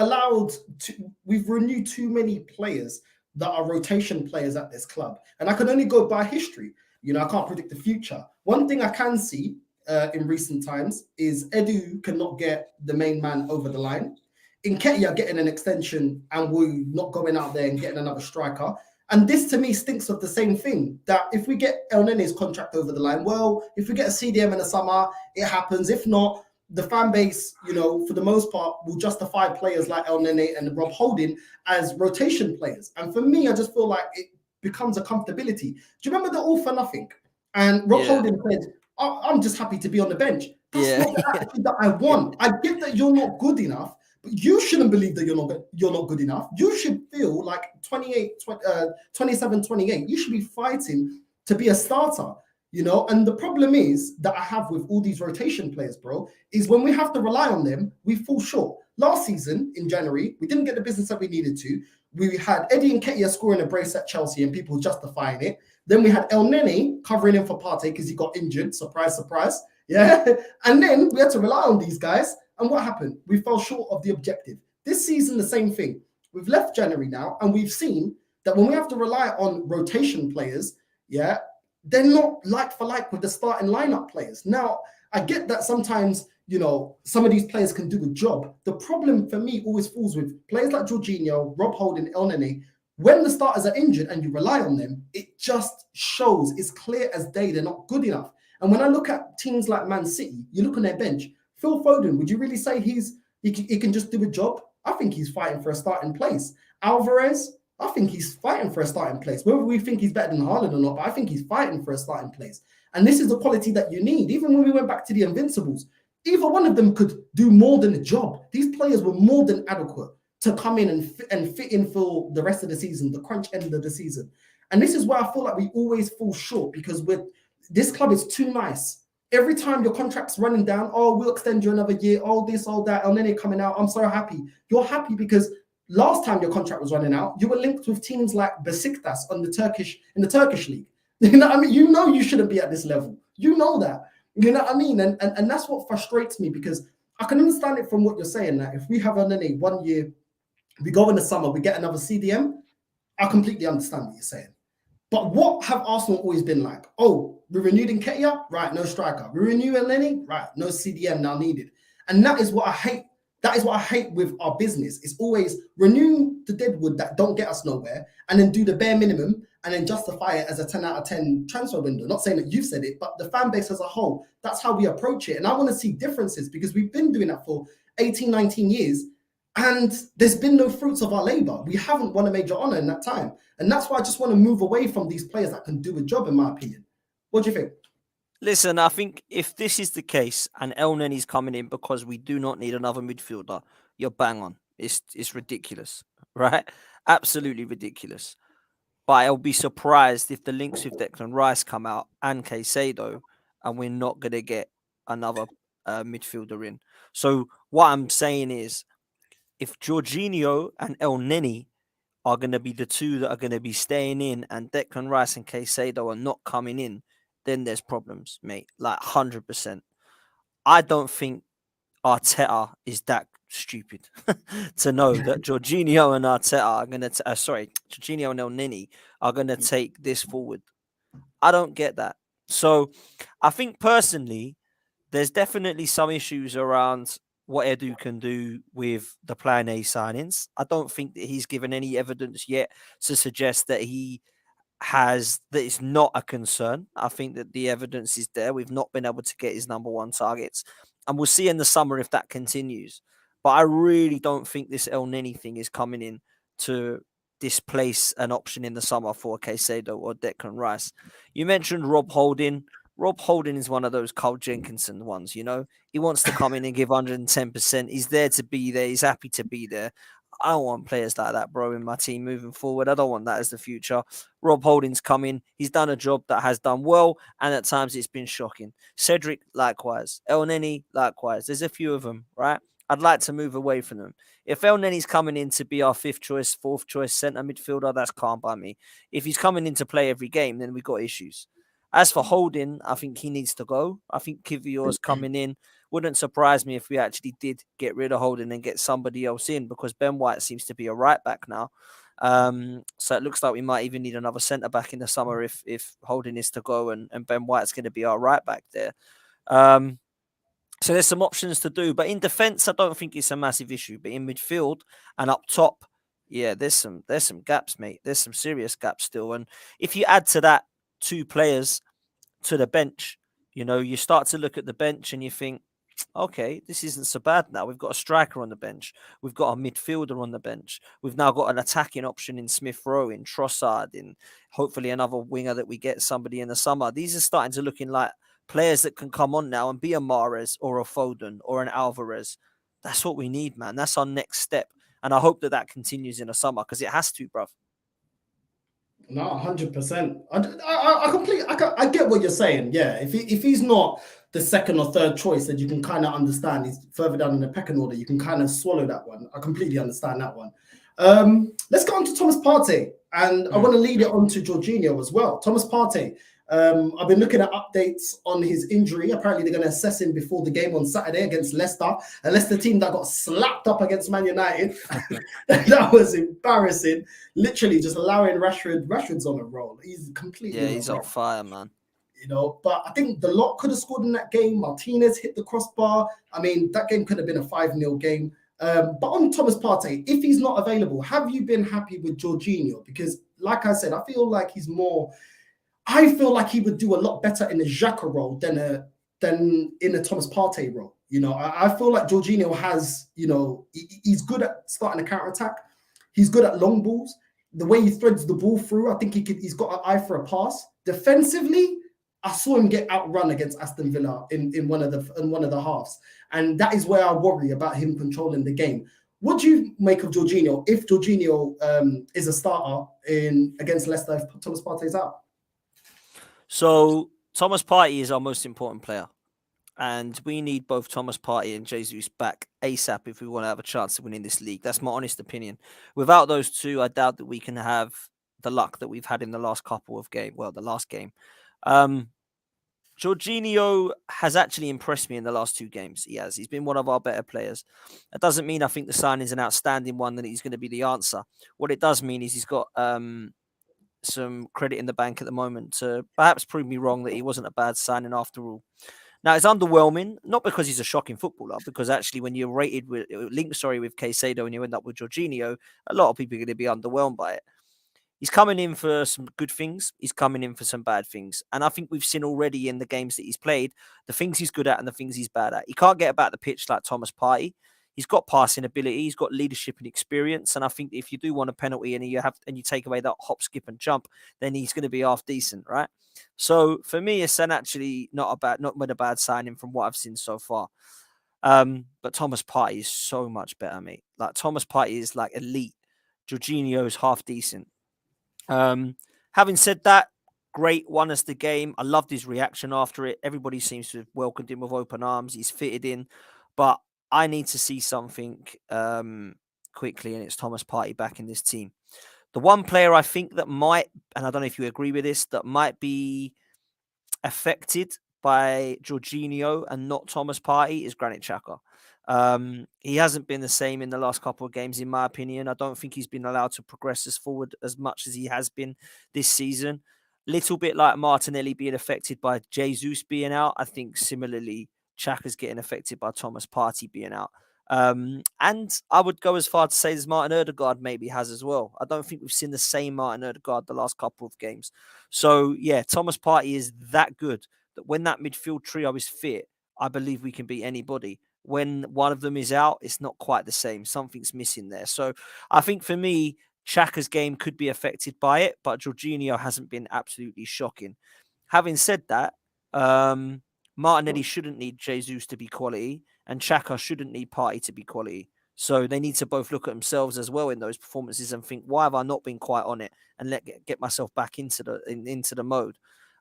renewed too many players that are rotation players at this club. And I can only go by history. I can't predict the future. One thing I can see in recent times is Edu cannot get the main man over the line. Nketiah getting an extension and we're not going out there and getting another striker. And this to me stinks of the same thing, that if we get Elneny's contract over the line, well, if we get a CDM in the summer, it happens. If not, the fan base, for the most part, will justify players like Elneny and Rob Holding as rotation players. And for me, I just feel like it becomes a comfortability. Do you remember the All for Nothing? And Rob Holding said, I'm just happy to be on the bench. That's not the attitude that I want. I get that you're not good enough, but you shouldn't believe that you're not good enough. You should feel like 27, 28. You should be fighting to be a starter. And the problem is that I have with all these rotation players, bro, is when we have to rely on them, we fall short. Last season, in January, we didn't get the business that we needed to. We had Eddie Nketiah scoring a brace at Chelsea and people justifying it. Then we had Elneny covering in for Partey because he got injured. Surprise, surprise. Yeah. And then we had to rely on these guys. And what happened? We fell short of the objective. This season, the same thing. We've left January now, and we've seen that when we have to rely on rotation players, they're not like for like with the starting lineup players. Now, I get that sometimes, some of these players can do a job. The problem for me always falls with players like Jorginho, Rob Holding, Elneny. When the starters are injured and you rely on them, it just shows, it's clear as day, they're not good enough. And when I look at teams like Man City, you look on their bench, Phil Foden, would you really say he can just do a job? I think he's fighting for a starting place. Alvarez, I think he's fighting for a starting place. Whether we think he's better than Haaland or not, but I think he's fighting for a starting place. And this is the quality that you need. Even when we went back to the Invincibles, either one of them could do more than a job. These players were more than adequate to come in and fit in for the rest of the season, the crunch end of the season. And this is where I feel like we always fall short, because this club is too nice. Every time your contract's running down, oh, we'll extend you another year, oh, this, all that, and then they're coming out. I'm so happy. You're happy because last time your contract was running out, you were linked with teams like Besiktas in the Turkish league. You know what I mean? You know you shouldn't be at this level. You know that. You know what I mean? And that's what frustrates me, because I can understand it from what you're saying, that if we have a Neny 1 year, we go in the summer, we get another CDM, I completely understand what you're saying. But what have Arsenal always been like? Oh, we renewed Nketiah, right, no striker. We renew ELENEY, right, no CDM now needed. And that is what I hate. That is what I hate with our business. It's always renew the deadwood that don't get us nowhere, and then do the bare minimum, and then justify it as a 10 out of 10 transfer window. Not saying that you've said it, but the fan base as a whole, that's how we approach it. And I want to see differences, because we've been doing that for 18, 19 years, and there's been no fruits of our labor. We haven't won a major honor in that time. And that's why I just want to move away from these players that can do a job, in my opinion. What do you think? Listen, I think if this is the case and Elneny's coming in because we do not need another midfielder, you're bang on. It's ridiculous, right? Absolutely ridiculous. But I'll be surprised if the links with Declan Rice come out and Caicedo, and we're not going to get another midfielder in. So what I'm saying is, if Jorginho and Elneny are going to be the two that are going to be staying in, and Declan Rice and Caicedo are not coming in, then there's problems, mate. Like 100%. I don't think Arteta is that stupid to know that Jorginho and Arteta are going to, Jorginho and Elneny are going to take this forward. I don't get that. So I think personally, there's definitely some issues around what Edu can do with the Plan A signings. I don't think that he's given any evidence yet to suggest that it's not a concern. I think that the evidence is there. We've not been able to get his number one targets, and we'll see in the summer if that continues. But I really don't think this Elneny thing is coming in to displace an option in the summer for Caicedo or Declan Rice. You mentioned Rob Holding. Rob Holding is one of those Carl Jenkinson ones, you know. He wants to come in and give 110%. He's there to be there. He's happy to be there. I don't want players like that, bro, in my team moving forward. I don't want that as the future. Rob Holding's come in. He's done a job that has done well, and at times it's been shocking. Cedric, likewise. Elneny, likewise. There's a few of them, right? I'd like to move away from them. If Elneny's coming in to be our fifth choice, fourth choice centre midfielder, that's calm by me. If he's coming in to play every game, then we've got issues. As for Holding, I think he needs to go. I think Kivior's coming in. Wouldn't surprise me if we actually did get rid of Holding and get somebody else in, because Ben White seems to be a right back now. So it looks like we might even need another centre back in the summer if Holding is to go and Ben White's going to be our right back there. So there's some options to do, but in defence, I don't think it's a massive issue. But in midfield and up top, yeah, there's some gaps, mate. There's some serious gaps still. And if you add to that 2 players to the bench, you know, you start to look at the bench and you think, okay, this isn't so bad now. We've got a striker on the bench. We've got a midfielder on the bench. We've now got an attacking option in Smith Rowe, in Trossard, in hopefully another winger that we get somebody in the summer. These are starting to looking like players that can come on now and be a Mahrez or a Foden or an Alvarez. That's what we need, man. That's our next step. And I hope that continues in the summer, because it has to, bruv. No, 100%. I get what you're saying. Yeah, if he's not the second or third choice, that you can kind of understand, he's further down in the pecking order, you can kind of swallow that one. I completely understand that one. Let's go on to Thomas Partey, and I want to lead it on to Jorginho as well. Thomas Partey, I've been looking at updates on his injury. Apparently, they're going to assess him before the game on Saturday against Leicester. A Leicester team that got slapped up against Man United. That was embarrassing. Literally just allowing Rashford's on a roll. He's completely he's on fire, man. You know, but I think the lot could have scored in that game. Martinez hit the crossbar. I mean, that game could have been a 5-0 game. But on Thomas Partey, if he's not available, have you been happy with Jorginho? Because, like I said, I feel like he's more... I feel like he would do a lot better in a Xhaka role than in a Thomas Partey role. I feel like Jorginho has, he's good at starting a counter attack. He's good at long balls. The way he threads the ball through, I think he's got an eye for a pass. Defensively, I saw him get outrun against Aston Villa in one of the halves, and that is where I worry about him controlling the game. What do you make of Jorginho if Jorginho is a starter against Leicester if Thomas Partey's out? So Thomas Partey is our most important player. And we need both Thomas Partey and Jesus back ASAP if we want to have a chance of winning this league. That's my honest opinion. Without those two, I doubt that we can have the luck that we've had in the last couple of games. Well, the last game. Jorginho has actually impressed me in the last two games. He has. He's been one of our better players. That doesn't mean I think the signing is an outstanding one and he's going to be the answer. What it does mean is he's got some credit in the bank at the moment to perhaps prove me wrong that he wasn't a bad signing after all. Now, it's underwhelming, not because he's a shocking footballer, because actually when you're linked with Caicedo and you end up with Jorginho, a lot of people are going to be underwhelmed by it. He's coming in for some good things. He's coming in for some bad things. And I think we've seen already in the games that he's played, the things he's good at and the things he's bad at. He can't get about the pitch like Thomas Partey. He's got passing ability. He's got leadership and experience. And I think if you do want a penalty and you take away that hop, skip and jump, then he's going to be half decent, right? So for me, it's actually not a bad signing from what I've seen so far. But Thomas Partey is so much better, mate. Like Thomas Partey is like elite. Jorginho is half decent. Having said that, great, won us the game. I loved his reaction after it. Everybody seems to have welcomed him with open arms. He's fitted in, but I need to see something quickly, and it's Thomas Partey back in this team. The one player I think that might, and I don't know if you agree with this, that might be affected by Jorginho and not Thomas Partey is Granit Xhaka. He hasn't been the same in the last couple of games, in my opinion. I don't think he's been allowed to progress as forward as much as he has been this season. Little bit like Martinelli being affected by Jesus being out. I think similarly, Xhaka's getting affected by Thomas Partey being out. And I would go as far to say as Martin Odegaard maybe has as well. I don't think we've seen the same Martin Odegaard the last couple of games. So, yeah, Thomas Partey is that good that when that midfield trio is fit, I believe we can beat anybody. When one of them is out, it's not quite the same. Something's missing there. So I think for me, Xhaka's game could be affected by it, but Jorginho hasn't been absolutely shocking. Having said that, Martinelli shouldn't need Jesus to be quality, and Xhaka shouldn't need Partey to be quality. So they need to both look at themselves as well in those performances and think, why have I not been quite on it, and get myself back into the mode.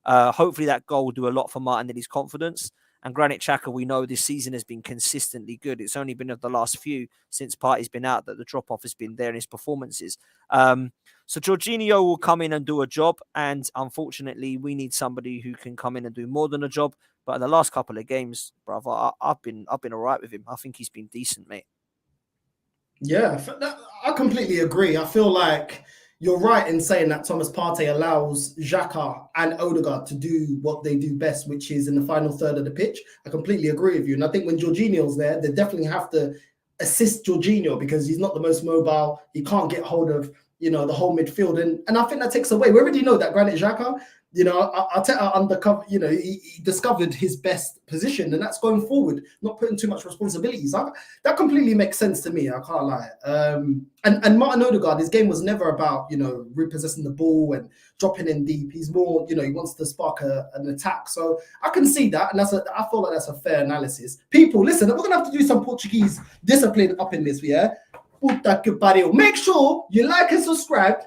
Hopefully that goal will do a lot for Martinelli's confidence. And Granit Xhaka, we know this season has been consistently good. It's only been of the last few since Partey's been out that the drop-off has been there in his performances. So Jorginho will come in and do a job. And unfortunately, we need somebody who can come in and do more than a job. But in the last couple of games, brother, I've been all right with him. I think he's been decent, mate. Yeah, I completely agree. I feel like you're right in saying that Thomas Partey allows Xhaka and Odegaard to do what they do best, which is in the final third of the pitch. I completely agree with you. And I think when Jorginho's there, they definitely have to assist Jorginho because he's not the most mobile. He can't get hold of, the whole midfield. And I think that takes away. We already know that Granit Xhaka, Arteta undercover, he discovered his best position, and that's going forward, not putting too much responsibilities. That completely makes sense to me. I can't lie. And Martin Odegaard, his game was never about repossessing the ball and dropping in deep. He's more, he wants to spark an attack. So I can see that, and I feel like that's a fair analysis. People, listen, we're gonna have to do some Portuguese discipline up in this, yeah. Make sure you like and subscribe.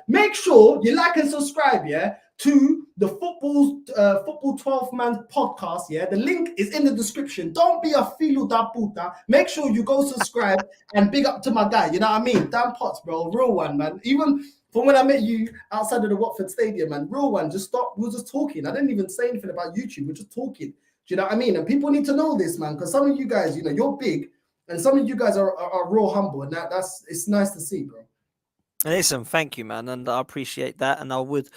Yeah, to the Football 12-man podcast. Yeah, the link is in the description. Don't be a filo da puta. Make sure you go subscribe and big up to my guy. You know what I mean? Dan Potts, bro, real one, man. Even from when I met you outside of the Watford Stadium, man, real one. Just stop. We were just talking. I didn't even say anything about YouTube. We're just talking. Do you know what I mean? And people need to know this, man, because some of you guys, you're big. And some of you guys are real humble, and it's nice to see, bro. Listen, thank you, man, and I appreciate that, and I would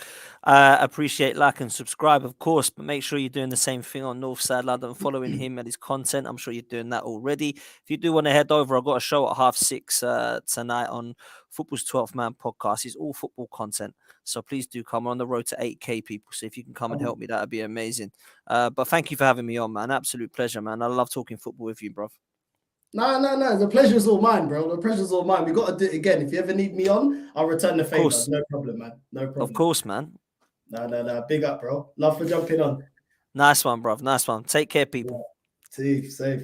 appreciate like and subscribe, of course, but make sure you're doing the same thing on Northside London, following him and his content. I'm sure you're doing that already. If you do want to head over, I've got a show at 6:30 tonight on Football's 12th Man podcast. It's all football content, so please do come. We're on the road to 8K people, so if you can come and help me, that'd be amazing. But thank you for having me on, man. Absolute pleasure, man. I love talking football with you, bro. No. The pleasure's all mine, bro. The pleasure's all mine. We got to do it again. If you ever need me on, I'll return the favor. No problem, man. No problem. Of course, man. No. Big up, bro. Love for jumping on. Nice one, bro. Nice one. Take care, people. Yeah. Safe.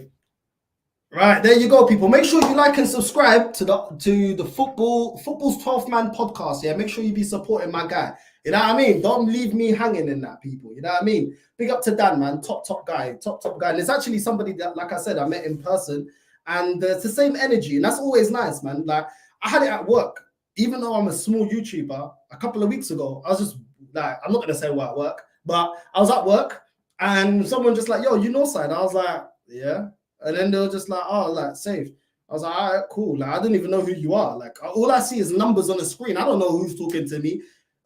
Right, there you go, people. Make sure you like and subscribe to the Football's 12th Man podcast. Yeah, make sure you be supporting my guy. You know what I mean? Don't leave me hanging in that, people. You know what I mean? Big up to Dan, man. Top guy. Top guy. And it's actually somebody that, like I said, I met in person. And it's the same energy. And that's always nice, man. Like, I had it at work. Even though I'm a small YouTuber, a couple of weeks ago, I was just like, I'm not going to say what at work, but I was at work and someone just like, yo, you know side? I was like, yeah. And then they were just like, oh, like, safe. I was like, all right, cool. Like, I didn't even know who you are. Like, all I see is numbers on the screen. I don't know who's talking to me.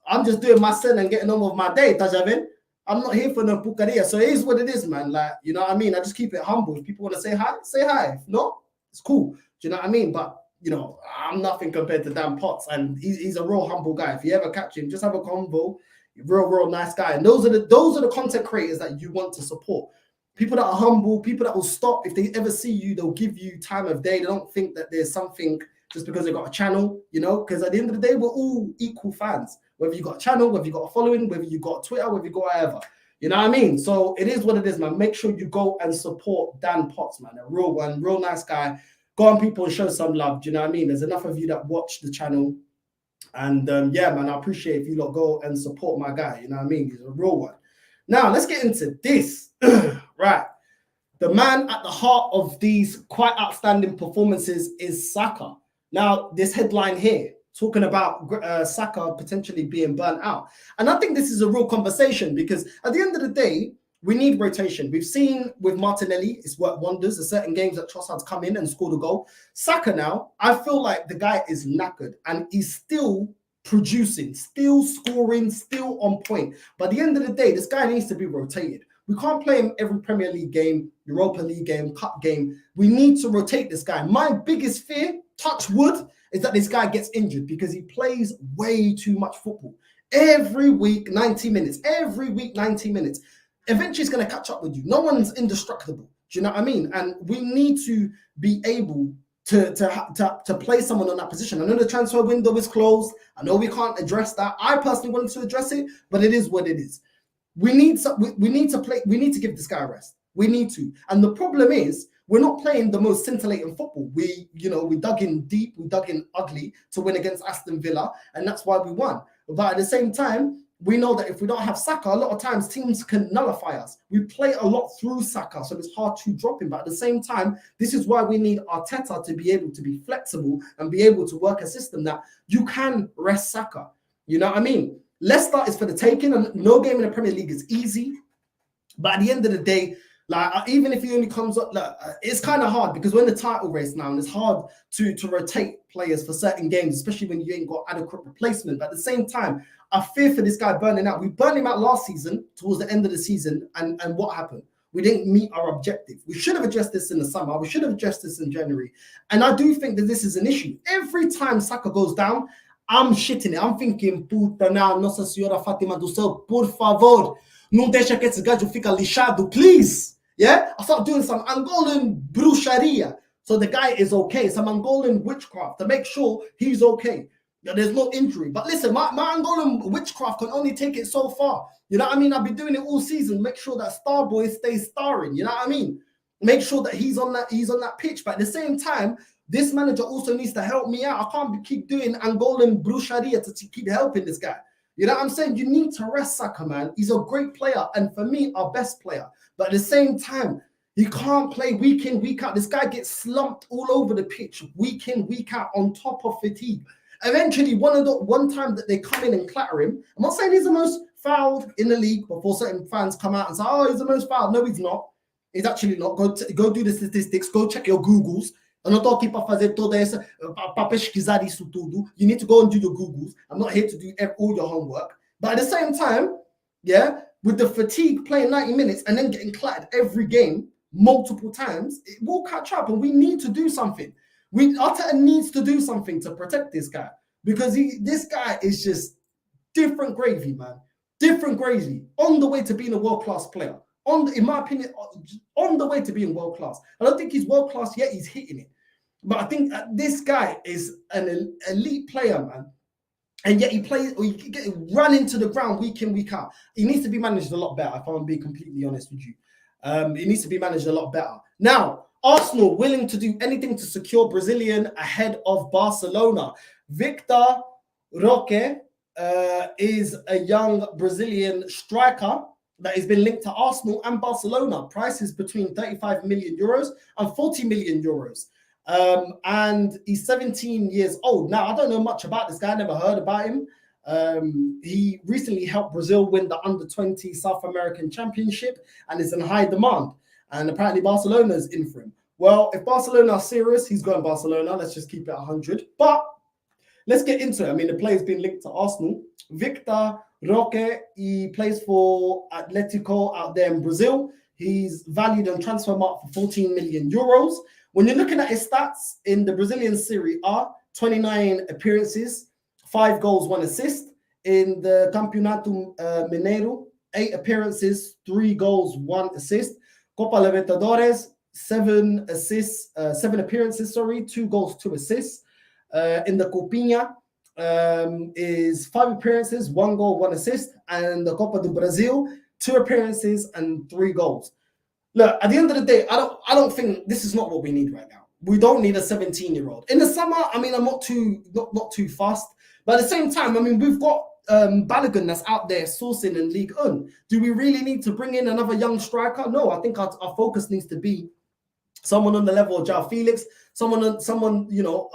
I'm just doing my sin and getting on with my day, Tajavin. I'm not here for no pucaria. So it is what it is, man. Like, you know what I mean? I just keep it humble. If people want to say hi. If not, it's cool. Do you know what I mean? But, you know, I'm nothing compared to Dan Potts. And he's a real humble guy. If you ever catch him, just have a convo. Real nice guy. And those are the content creators that you want to support. People that are humble, people that will stop. If they ever see you, they'll give you time of day. They don't think that there's something just because they got a channel, you know, because at the end of the day, we're all equal fans. Whether you got a channel, whether you got a following, whether you got Twitter, whether you got whatever. You know what I mean? So it is what it is, man. Make sure you go and support Dan Potts, man. A real one, real nice guy. Go on, people, and show some love. Do you know what I mean? There's enough of you that watch the channel. And yeah, man, I appreciate if you lot go and support my guy. You know what I mean? He's a real one. Now, let's get into this. Right. The man at the heart of these quite outstanding performances is Saka. Now, this headline here, talking about Saka potentially being burnt out. And I think this is a real conversation because at the end of the day, we need rotation. We've seen with Martinelli, it's worked wonders. There's certain games that Trossard's come in and scored a goal. Saka now, I feel like the guy is knackered and he's still producing, still scoring, still on point. But at the end of the day, this guy needs to be rotated. We can't play him every Premier League game, Europa League game, Cup game. We need to rotate this guy. My biggest fear, touch wood, is that this guy gets injured because he plays way too much football. Every week, 90 minutes. Every week, 90 minutes. Eventually, it's going to catch up with you. No one's indestructible. Do you know what I mean? And we need to be able to play someone on that position. I know the transfer window is closed. I know we can't address that. I personally wanted to address it, but it is what it is. We need to give this guy a rest. We need to. And the problem is, we're not playing the most scintillating football. We dug in deep, we dug in ugly to win against Aston Villa, and that's why we won. But at the same time, we know that if we don't have Saka, a lot of times teams can nullify us. We play a lot through Saka, so it's hard to drop him. But at the same time, this is why we need Arteta to be able to be flexible and be able to work a system that you can rest Saka. You know what I mean? Leicester is for the taking, and no game in the Premier League is easy. But at the end of the day, like even if he only comes up, it's kind of hard because we're in the title race now, and it's hard to rotate players for certain games, especially when you ain't got adequate replacement. But at the same time, I fear for this guy burning out. We burned him out last season towards the end of the season, and what happened? We didn't meet our objective. We should have addressed this in the summer. We should have addressed this in January. And I do think that this is an issue. Every time Saka goes down, I'm shitting it. I'm thinking, puta, now, Nossa Senhora Fátima do Céu, por favor, não deixa que esse gajo fica lixado, please. Yeah? I start doing some Angolan bruxaria so the guy is okay, some Angolan witchcraft to make sure he's okay. There's no injury. But listen, my Angolan witchcraft can only take it so far. You know what I mean? I've been doing it all season. Make sure that Starboy stays starring. You know what I mean? Make sure that he's on that pitch. But at the same time, this manager also needs to help me out. I can't keep doing Angolan bruxaria to keep helping this guy. You know what I'm saying? You need to rest Saka, man. He's a great player, and for me, our best player. But at the same time, he can't play week in, week out. This guy gets slumped all over the pitch, week in, week out, on top of fatigue. Eventually, one time that they come in and clatter him, I'm not saying he's the most fouled in the league before certain fans come out and say, oh, he's the most fouled. No, he's not. He's actually not. Go do the statistics. Go check your Googles. Eu não tô aqui para fazer toda essa, para pesquisar isso tudo. You need to go and do your Googles. I'm not here to do all your homework. But at the same time, yeah, with the fatigue playing 90 minutes and then getting clattered every game multiple times, it will catch up, and we need to do something. Arteta needs to do something to protect this guy, because this guy is just different gravy, man. Different gravy, on the way to being a world-class player. In my opinion, on the way to being world-class. I don't think he's world-class yet, he's hitting it. But I think this guy is an elite player, man. And yet he plays, or you get run into the ground week in, week out. He needs to be managed a lot better, if I'm being completely honest with you. He needs to be managed a lot better. Now, Arsenal willing to do anything to secure Brazilian ahead of Barcelona. Victor Roque is a young Brazilian striker that has been linked to Arsenal and Barcelona. Price is between 35 million euros and 40 million euros. And he's 17 years old. Now, I don't know much about this guy. I never heard about him. He recently helped Brazil win the Under-20 South American Championship and is in high demand. And apparently Barcelona's in for him. Well, if Barcelona are serious, he's going Barcelona. Let's just keep it 100. But let's get into it. I mean, the player's been linked to Arsenal. Victor Roque, he plays for Atletico out there in Brazil. He's valued on transfer mark for 14 million euros. When you're looking at his stats in the Brazilian Serie A, 29 appearances, 5 goals, 1 assist. In the Campeonato Mineiro, 8 appearances, 3 goals, 1 assist. Copa Libertadores, 7 appearances, 2 goals, 2 assists. In the Copinha, is 5 appearances, 1 goal, 1 assist. And the Copa do Brasil, 2 appearances and 3 goals. Look, at the end of the day, I don't think this is not what we need right now. We don't need a 17-year-old. In the summer, I mean, I'm not too fast. But at the same time, I mean, we've got Balogun that's out there sourcing in League 1. Do we really need to bring in another young striker? No, I think our focus needs to be someone on the level of João Felix, someone you know,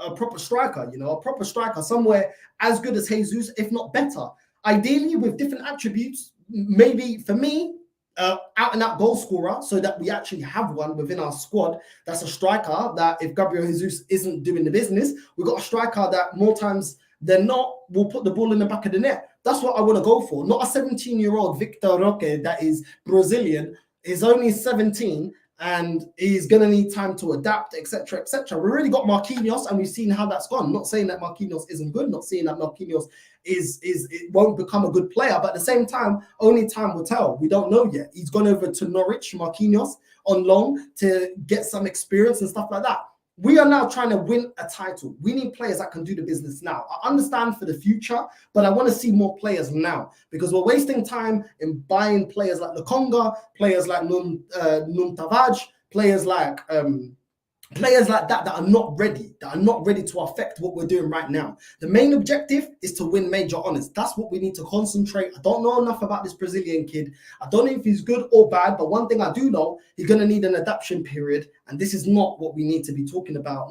a proper striker, you know, a proper striker somewhere as good as Jesus, if not better. Ideally, with different attributes, maybe for me, out and out goal scorer, so that we actually have one within our squad that's a striker that if Gabriel Jesus isn't doing the business, we've got a striker that more times than not will put the ball in the back of the net. That's what I want to go for. Not a 17-year-old Victor Roque that is Brazilian, is only 17 and he's going to need time to adapt, etc., etc. We already got Marquinhos and we've seen how that's gone. Not saying that Marquinhos isn't good, not saying that Marquinhos it won't become a good player, but at the same time, only time will tell. We don't know yet. He's gone over to Norwich, Marquinhos, on loan to get some experience and stuff like that. We are now trying to win a title. We need players that can do the business now. I understand for the future, but I want to see more players now because we're wasting time in buying players like Lokonga, players like Nun Tavaj, players like that are not ready, to affect what we're doing right now. The main objective is to win major honors. That's what we need to concentrate. I don't know enough about this Brazilian kid. I don't know if he's good or bad, but one thing I do know, he's going to need an adaptation period, and this is not what we need to be talking about,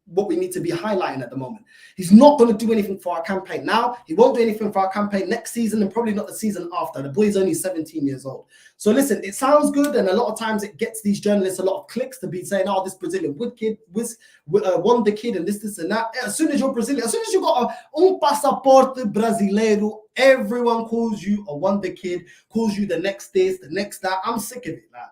what we need to be highlighting at the moment. He's not going to do anything for our campaign now. He won't do anything for our campaign next season and probably not the season after. The boy's only 17 years old. So listen, it sounds good, and a lot of times it gets these journalists a lot of clicks to be saying, oh, this Brazilian kid, wonder kid, and this and that. As soon as you're Brazilian, as soon as you got un passaporte brasileiro, everyone calls you a wonder kid, calls you the next this, the next that. I'm sick of it. Like,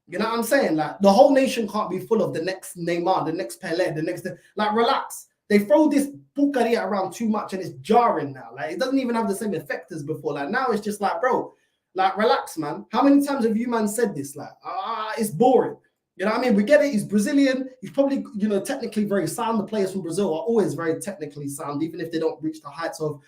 you know what I'm saying? Like, the whole nation can't be full of the next Neymar, the next Pelé, the next... Like, relax. They throw this bucaria around too much and it's jarring now. Like, it doesn't even have the same effect as before. Like, now it's just like, bro, like, relax, man. How many times have you, man, said this? Like, it's boring. You know what I mean? We get it. He's Brazilian. He's probably, you know, technically very sound. The players from Brazil are always very technically sound, even if they don't reach the heights of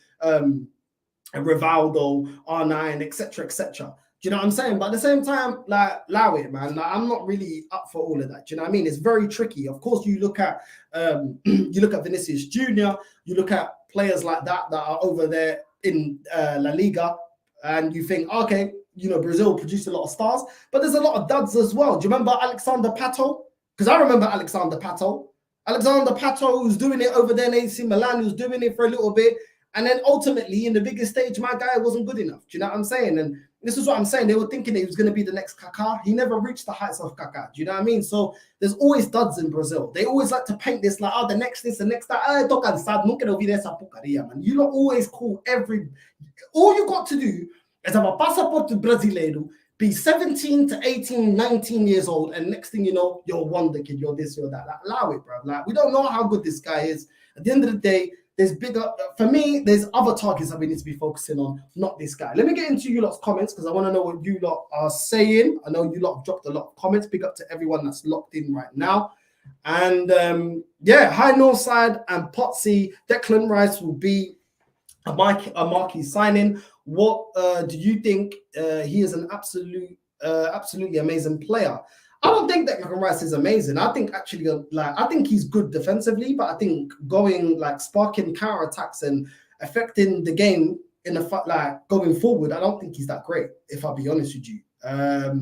Rivaldo, R9, etc., etc. Do you know what I'm saying? But at the same time, like, allow it, man. Like, I'm not really up for all of that. Do you know what I mean? It's very tricky. Of course, you look at Vinicius Jr., you look at players like that are over there in La Liga, and you think, okay, you know, Brazil produced a lot of stars, but there's a lot of duds as well. Do you remember Alexander Pato? Because I remember Alexander Pato. Alexander Pato was doing it over there in AC Milan, was doing it for a little bit, and then ultimately in the biggest stage, my guy wasn't good enough. Do you know what I'm saying? And This is what I'm saying. They were thinking that he was going to be the next Kaká. He never reached the heights of Kaká. Do you know what I mean? So there's always duds in Brazil. They always like to paint this like, oh, the next this, the next that. Man. You lot always call all you got to do is have a passaporte brasileiro, be 17 to 18, 19 years old, and next thing you know, you're a wonder kid, you're this, you're that. Like, allow it, bro. Like, we don't know how good this guy is. At the end of the day, there's bigger, for me, there's other targets that we need to be focusing on, not this guy. Let me get into you lot's comments because I want to know what you lot are saying. I know you lot have dropped a lot of comments. Big up to everyone that's locked in right now. And yeah, High Northside and Potsy, Declan Rice will be a marquee signing. What do you think? He is an absolutely amazing player. I don't think Declan Rice is amazing. I think actually, I think he's good defensively, but I think sparking counter attacks and affecting the game in going forward, I don't think he's that great. If I'll be honest with you, I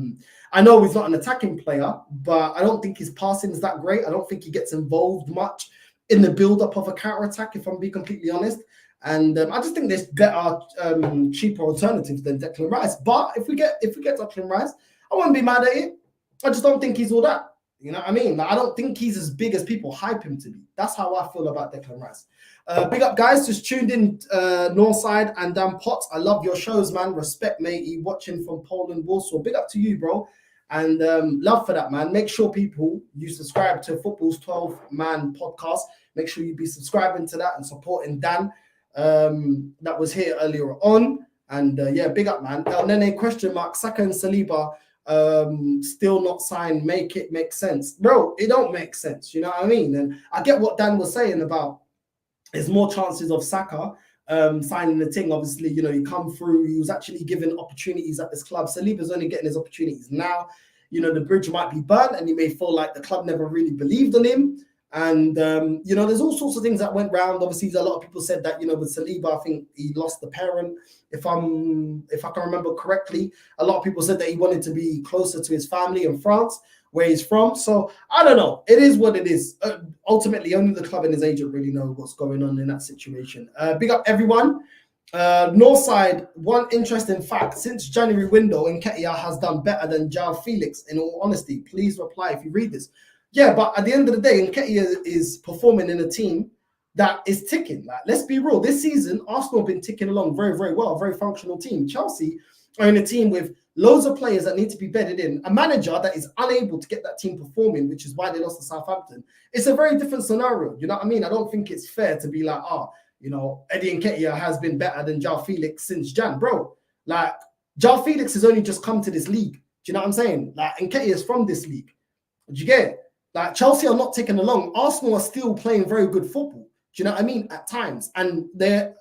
know he's not an attacking player, but I don't think his passing is that great. I don't think he gets involved much in the build-up of a counter attack. If I'm being completely honest. And I just think there's better, cheaper alternatives than Declan Rice. But if we get Declan Rice, I wouldn't be mad at it. I just don't think he's all that. You know what I mean? Like, I don't think he's as big as people hype him to be. That's how I feel about Declan Rice. Big up, guys. Just tuned in, Northside and Dan Potts. I love your shows, man. Respect, matey. Watching from Poland, Warsaw. Big up to you, bro. And love for that, man. Make sure you subscribe to Football's 12-man podcast. Make sure you be subscribing to that and supporting Dan. That was here earlier on. And yeah, big up, man. Neny, ? Saka and Saliba still not signed. Make it make sense, bro. It don't make sense. You know what I mean? And I get what Dan was saying about there's more chances of Saka signing the thing. Obviously, you know, he come through. He was actually given opportunities at this club. Saliba's only getting his opportunities now. You know, the bridge might be burnt, and he may feel like the club never really believed in him. And, you know, there's all sorts of things that went round. Obviously, a lot of people said that, you know, with Saliba, I think he lost the parent. If I can remember correctly, a lot of people said that he wanted to be closer to his family in France, where he's from. So I don't know. It is what it is. Ultimately, only the club and his agent really know what's going on in that situation. Big up everyone. Northside, one interesting fact. Since January window, Nketiah has done better than João Felix, in all honesty. Please reply if you read this. Yeah, but at the end of the day, Nketiah is performing in a team that is ticking. Like, let's be real. This season, Arsenal have been ticking along very, very well. Very functional team. Chelsea are in a team with loads of players that need to be bedded in. A manager that is unable to get that team performing, which is why they lost to Southampton. It's a very different scenario. You know what I mean? I don't think it's fair to be like, you know, Eddie Nketiah has been better than João Felix since Jan. Bro, like, João Felix has only just come to this league. Do you know what I'm saying? Like, Nketiah is from this league. Do you get it? Like, Chelsea are not ticking along. Arsenal are still playing very good football. Do you know what I mean? At times. And we're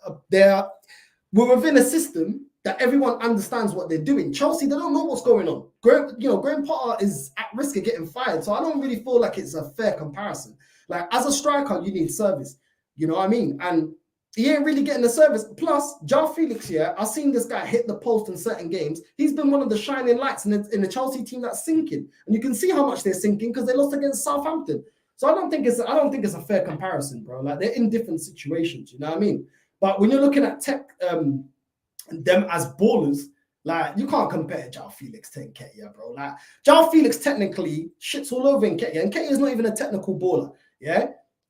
within a system that everyone understands what they're doing. Chelsea, they don't know what's going on. Graham Potter is at risk of getting fired. So I don't really feel like it's a fair comparison. Like, as a striker, you need service. You know what I mean? And he ain't really getting the service. Plus, João Felix, I've seen this guy hit the post in certain games. He's been one of the shining lights in the Chelsea team that's sinking. And you can see how much they're sinking because they lost against Southampton. So I don't think it's a fair comparison, bro. Like, they're in different situations, you know what I mean? But when you're looking at them as ballers, like, you can't compare João Felix to Nketiah, bro. Like, João Felix technically shits all over Nketiah. Nketiah is not even a technical baller, yeah?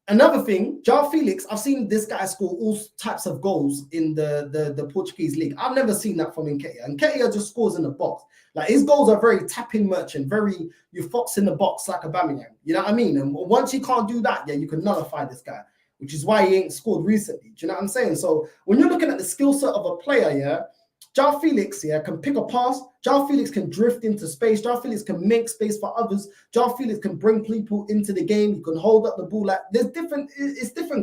Another thing, João Felix, I've seen this guy score all types of goals in the Portuguese league. I've never seen that from Nketiah. Nketiah just scores in the box. Like, his goals are very tapping merchant, very, you fox in the box like a Aubameyang. You know what I mean? And once you can't do that, you can nullify this guy, which is why he ain't scored recently. Do you know what I'm saying? So when you're looking at the skill set of a player, João Felix, can pick a pass. João Felix can drift into space. João Felix can make space for others. João Felix can bring people into the game. You can hold up the ball. Like, it's different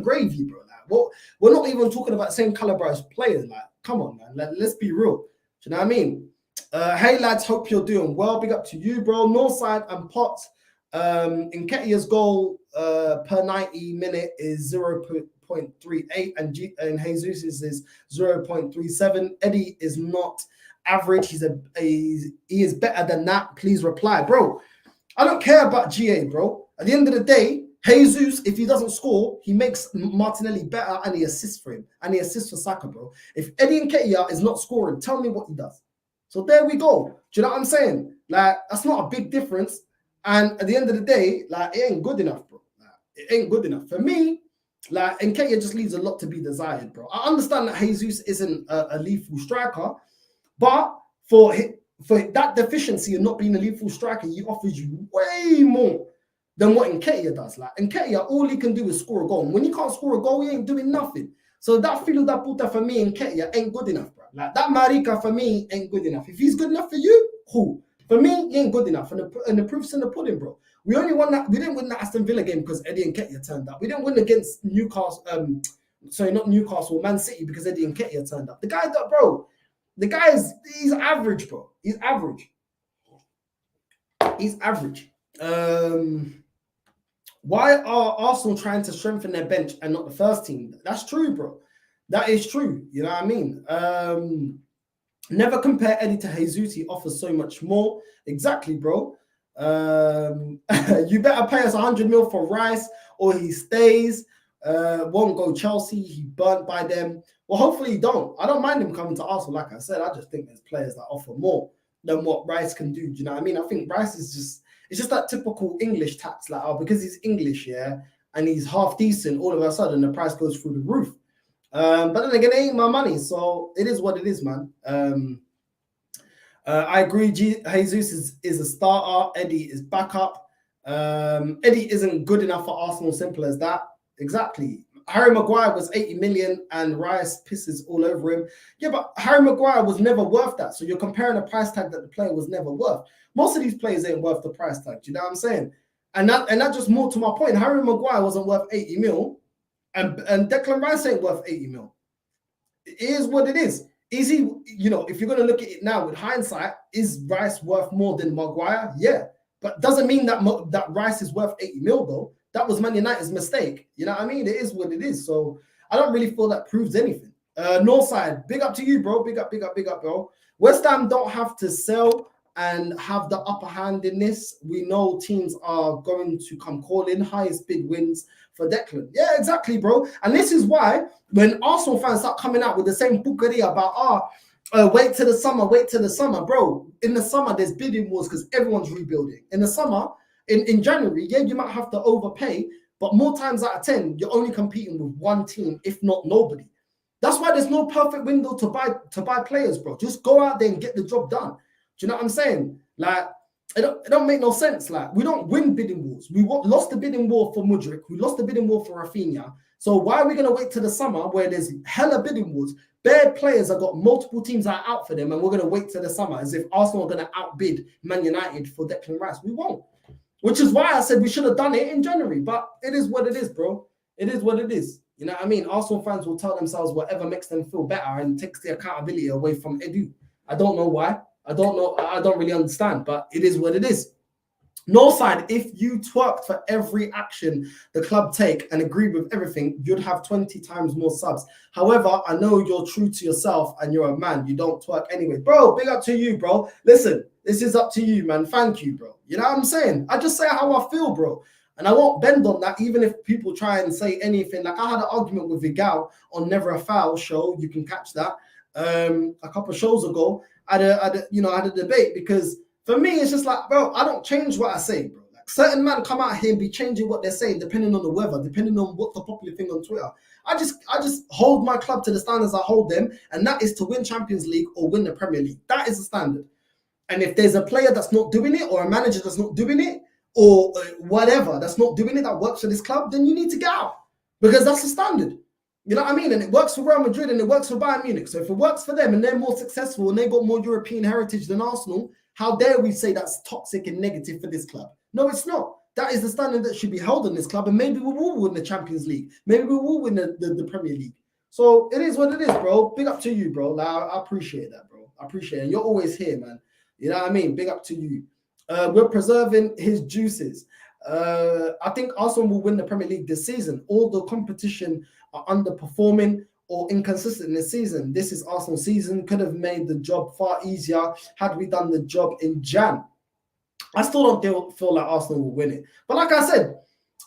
gravy, bro. Like, we're not even talking about the same caliber as players. Like, come on, man. Let's be real. Do you know what I mean? Hey, lads, hope you're doing well. Big up to you, bro. Northside and Potts. Nketiah's goal per 90 minute is 0.38 and Jesus is 0.37. Eddie is not average. He is better than that. Please reply, bro. I don't care about GA, bro. At the end of the day, Jesus, if he doesn't score, he makes Martinelli better and he assists for him and he assists for Saka, bro. If Eddie Nketiah is not scoring, tell me what he does. So there we go. Do you know what I'm saying? Like, that's not a big difference. And at the end of the day, like, it ain't good enough, bro. Like, it ain't good enough. For me, like, Nketiah just leaves a lot to be desired, bro. I understand that Jesus isn't a lethal striker, but for that deficiency of not being a lethal striker, he offers you way more than what Nketiah does. Like, Nketiah, all he can do is score a goal. And when you can't score a goal, he ain't doing nothing. So that filo da puta for me, Nketiah, ain't good enough, bro. Like, that Marika for me ain't good enough. If he's good enough for you, cool. For me, he ain't good enough. And the proof's in the pudding, bro. We only won that. We didn't win the Aston Villa game because Eddie Nketiah turned up. We didn't win against Newcastle. Sorry, not Newcastle, Man City, because Eddie Nketiah turned up. The guy that, bro, he's average, bro. He's average. He's average. Why are Arsenal trying to strengthen their bench and not the first team? That's true, bro. That is true. You know what I mean? Never compare Eddie to Jesus. He offers so much more. Exactly, bro. You better pay us 100 mil for Rice or he stays. Won't go Chelsea. He burnt by them. Well, hopefully he don't. I don't mind him coming to Arsenal. Like I said, I just think there's players that offer more than what Rice can do. Do you know what I mean? I think Rice is just that typical English tax. Like, oh, because he's English, yeah, and he's half decent, all of a sudden the price goes through the roof. But then again, it ain't my money, so it is what it is, man. I agree. Jesus is a starter. Eddie is backup. Eddie isn't good enough for Arsenal. Simple as that. Exactly. Harry Maguire was 80 million and Rice pisses all over him. Yeah, but Harry Maguire was never worth that. So you're comparing a price tag that the player was never worth. Most of these players ain't worth the price tag. Do you know what I'm saying? And that just more to my point. Harry Maguire wasn't worth 80 mil and Declan Rice ain't worth 80 mil. It is what it is. Is he, you know, if you're going to look at it now with hindsight, is Rice worth more than Maguire? Yeah. But doesn't mean that Rice is worth 80 mil though. That was Man United's mistake. You know what I mean? It is what it is. So I don't really feel that proves anything. Northside, big up to you, bro. Big up, bro. West Ham don't have to sell and have the upper hand in this. We know teams are going to come calling, highest bid wins for Declan. Yeah, exactly, bro. And this is why when Arsenal fans start coming out with the same bookery about, wait till the summer, bro. In the summer, there's bidding wars because everyone's rebuilding. In the summer, in January, yeah, you might have to overpay, but more times out of 10, you're only competing with one team, if not nobody. That's why there's no perfect window to buy players, bro. Just go out there and get the job done. Do you know what I'm saying? Like, it don't make no sense. Like, we don't win bidding wars. We lost the bidding war for Mudryk. We lost the bidding war for Rafinha. So why are we going to wait till the summer where there's hella bidding wars? Bad players have got multiple teams that are out for them, and we're going to wait till the summer as if Arsenal are going to outbid Man United for Declan Rice. We won't. Which is why I said we should have done it in January. But it is what it is, bro. It is what it is. You know what I mean? Arsenal fans will tell themselves whatever makes them feel better and takes the accountability away from Edu. I don't know why. I don't know. I don't really understand, but it is what it is. Northside, if you twerked for every action the club take and agreed with everything, you'd have 20 times more subs. However, I know you're true to yourself and you're a man. You don't twerk anyway. Bro, big up to you, bro. Listen, this is up to you, man. Thank you, bro. You know what I'm saying? I just say how I feel, bro. And I won't bend on that, even if people try and say anything. Like, I had an argument with Vigal on Never a Foul show. You can catch that a couple of shows ago. I had a debate because for me, it's just like, bro, I don't change what I say, bro. Like, certain men come out here and be changing what they're saying depending on the weather, depending on what's the popular thing on Twitter. I just hold my club to the standards I hold them, and that is to win Champions League or win the Premier League. That is the standard. And if there's a player that's not doing it, or a manager that's not doing it, or whatever that's not doing it that works for this club, then you need to get out, because that's the standard. You know what I mean? And it works for Real Madrid and it works for Bayern Munich. So if it works for them and they're more successful and they got more European heritage than Arsenal, how dare we say that's toxic and negative for this club? No, it's not. That is the standard that should be held in this club. And maybe we will win the Champions League. Maybe we will win the Premier League. So it is what it is, bro. Big up to you, bro. Like, I appreciate that, bro. I appreciate it. And you're always here, man. You know what I mean? Big up to you. We're preserving his juices. I think Arsenal will win the Premier League this season. All the competition are underperforming or inconsistent this season. This is Arsenal season. Could have made the job far easier had we done the job in Jan. I still don't feel like Arsenal will win it. But like I said,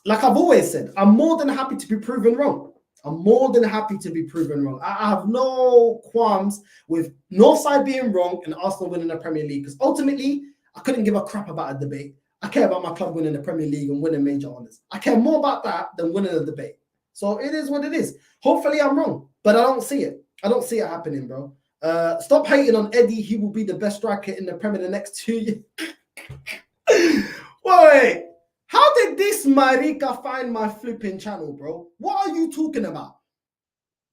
like I've always said, I'm more than happy to be proven wrong. I'm more than happy to be proven wrong. I have no qualms with Northside being wrong and Arsenal winning the Premier League, because ultimately, I couldn't give a crap about a debate. I care about my club winning the Premier League and winning major honours. I care more about that than winning a debate. So it is what it is. Hopefully I'm wrong, but I don't see it. I don't see it happening, bro. Stop hating on Eddie. He will be the best striker in the Premier the next 2 years. Wait. How did this Marika find my flipping channel, bro? What are you talking about?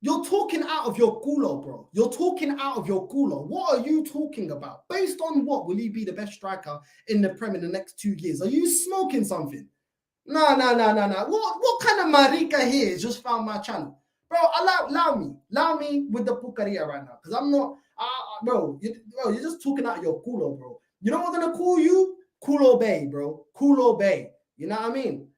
You're talking out of your culo, bro. You're talking out of your culo. What are you talking about? Based on what will he be the best striker in the Premier the next 2 years? Are you smoking something? No. What kind of Marika here has just found my channel? Bro, allow me with the pucaria right now. Because I'm not, bro, you're just talking out of your culo, bro. You know what I'm going to call you? Culo Bay, bro. Culo Bay. You know what I mean?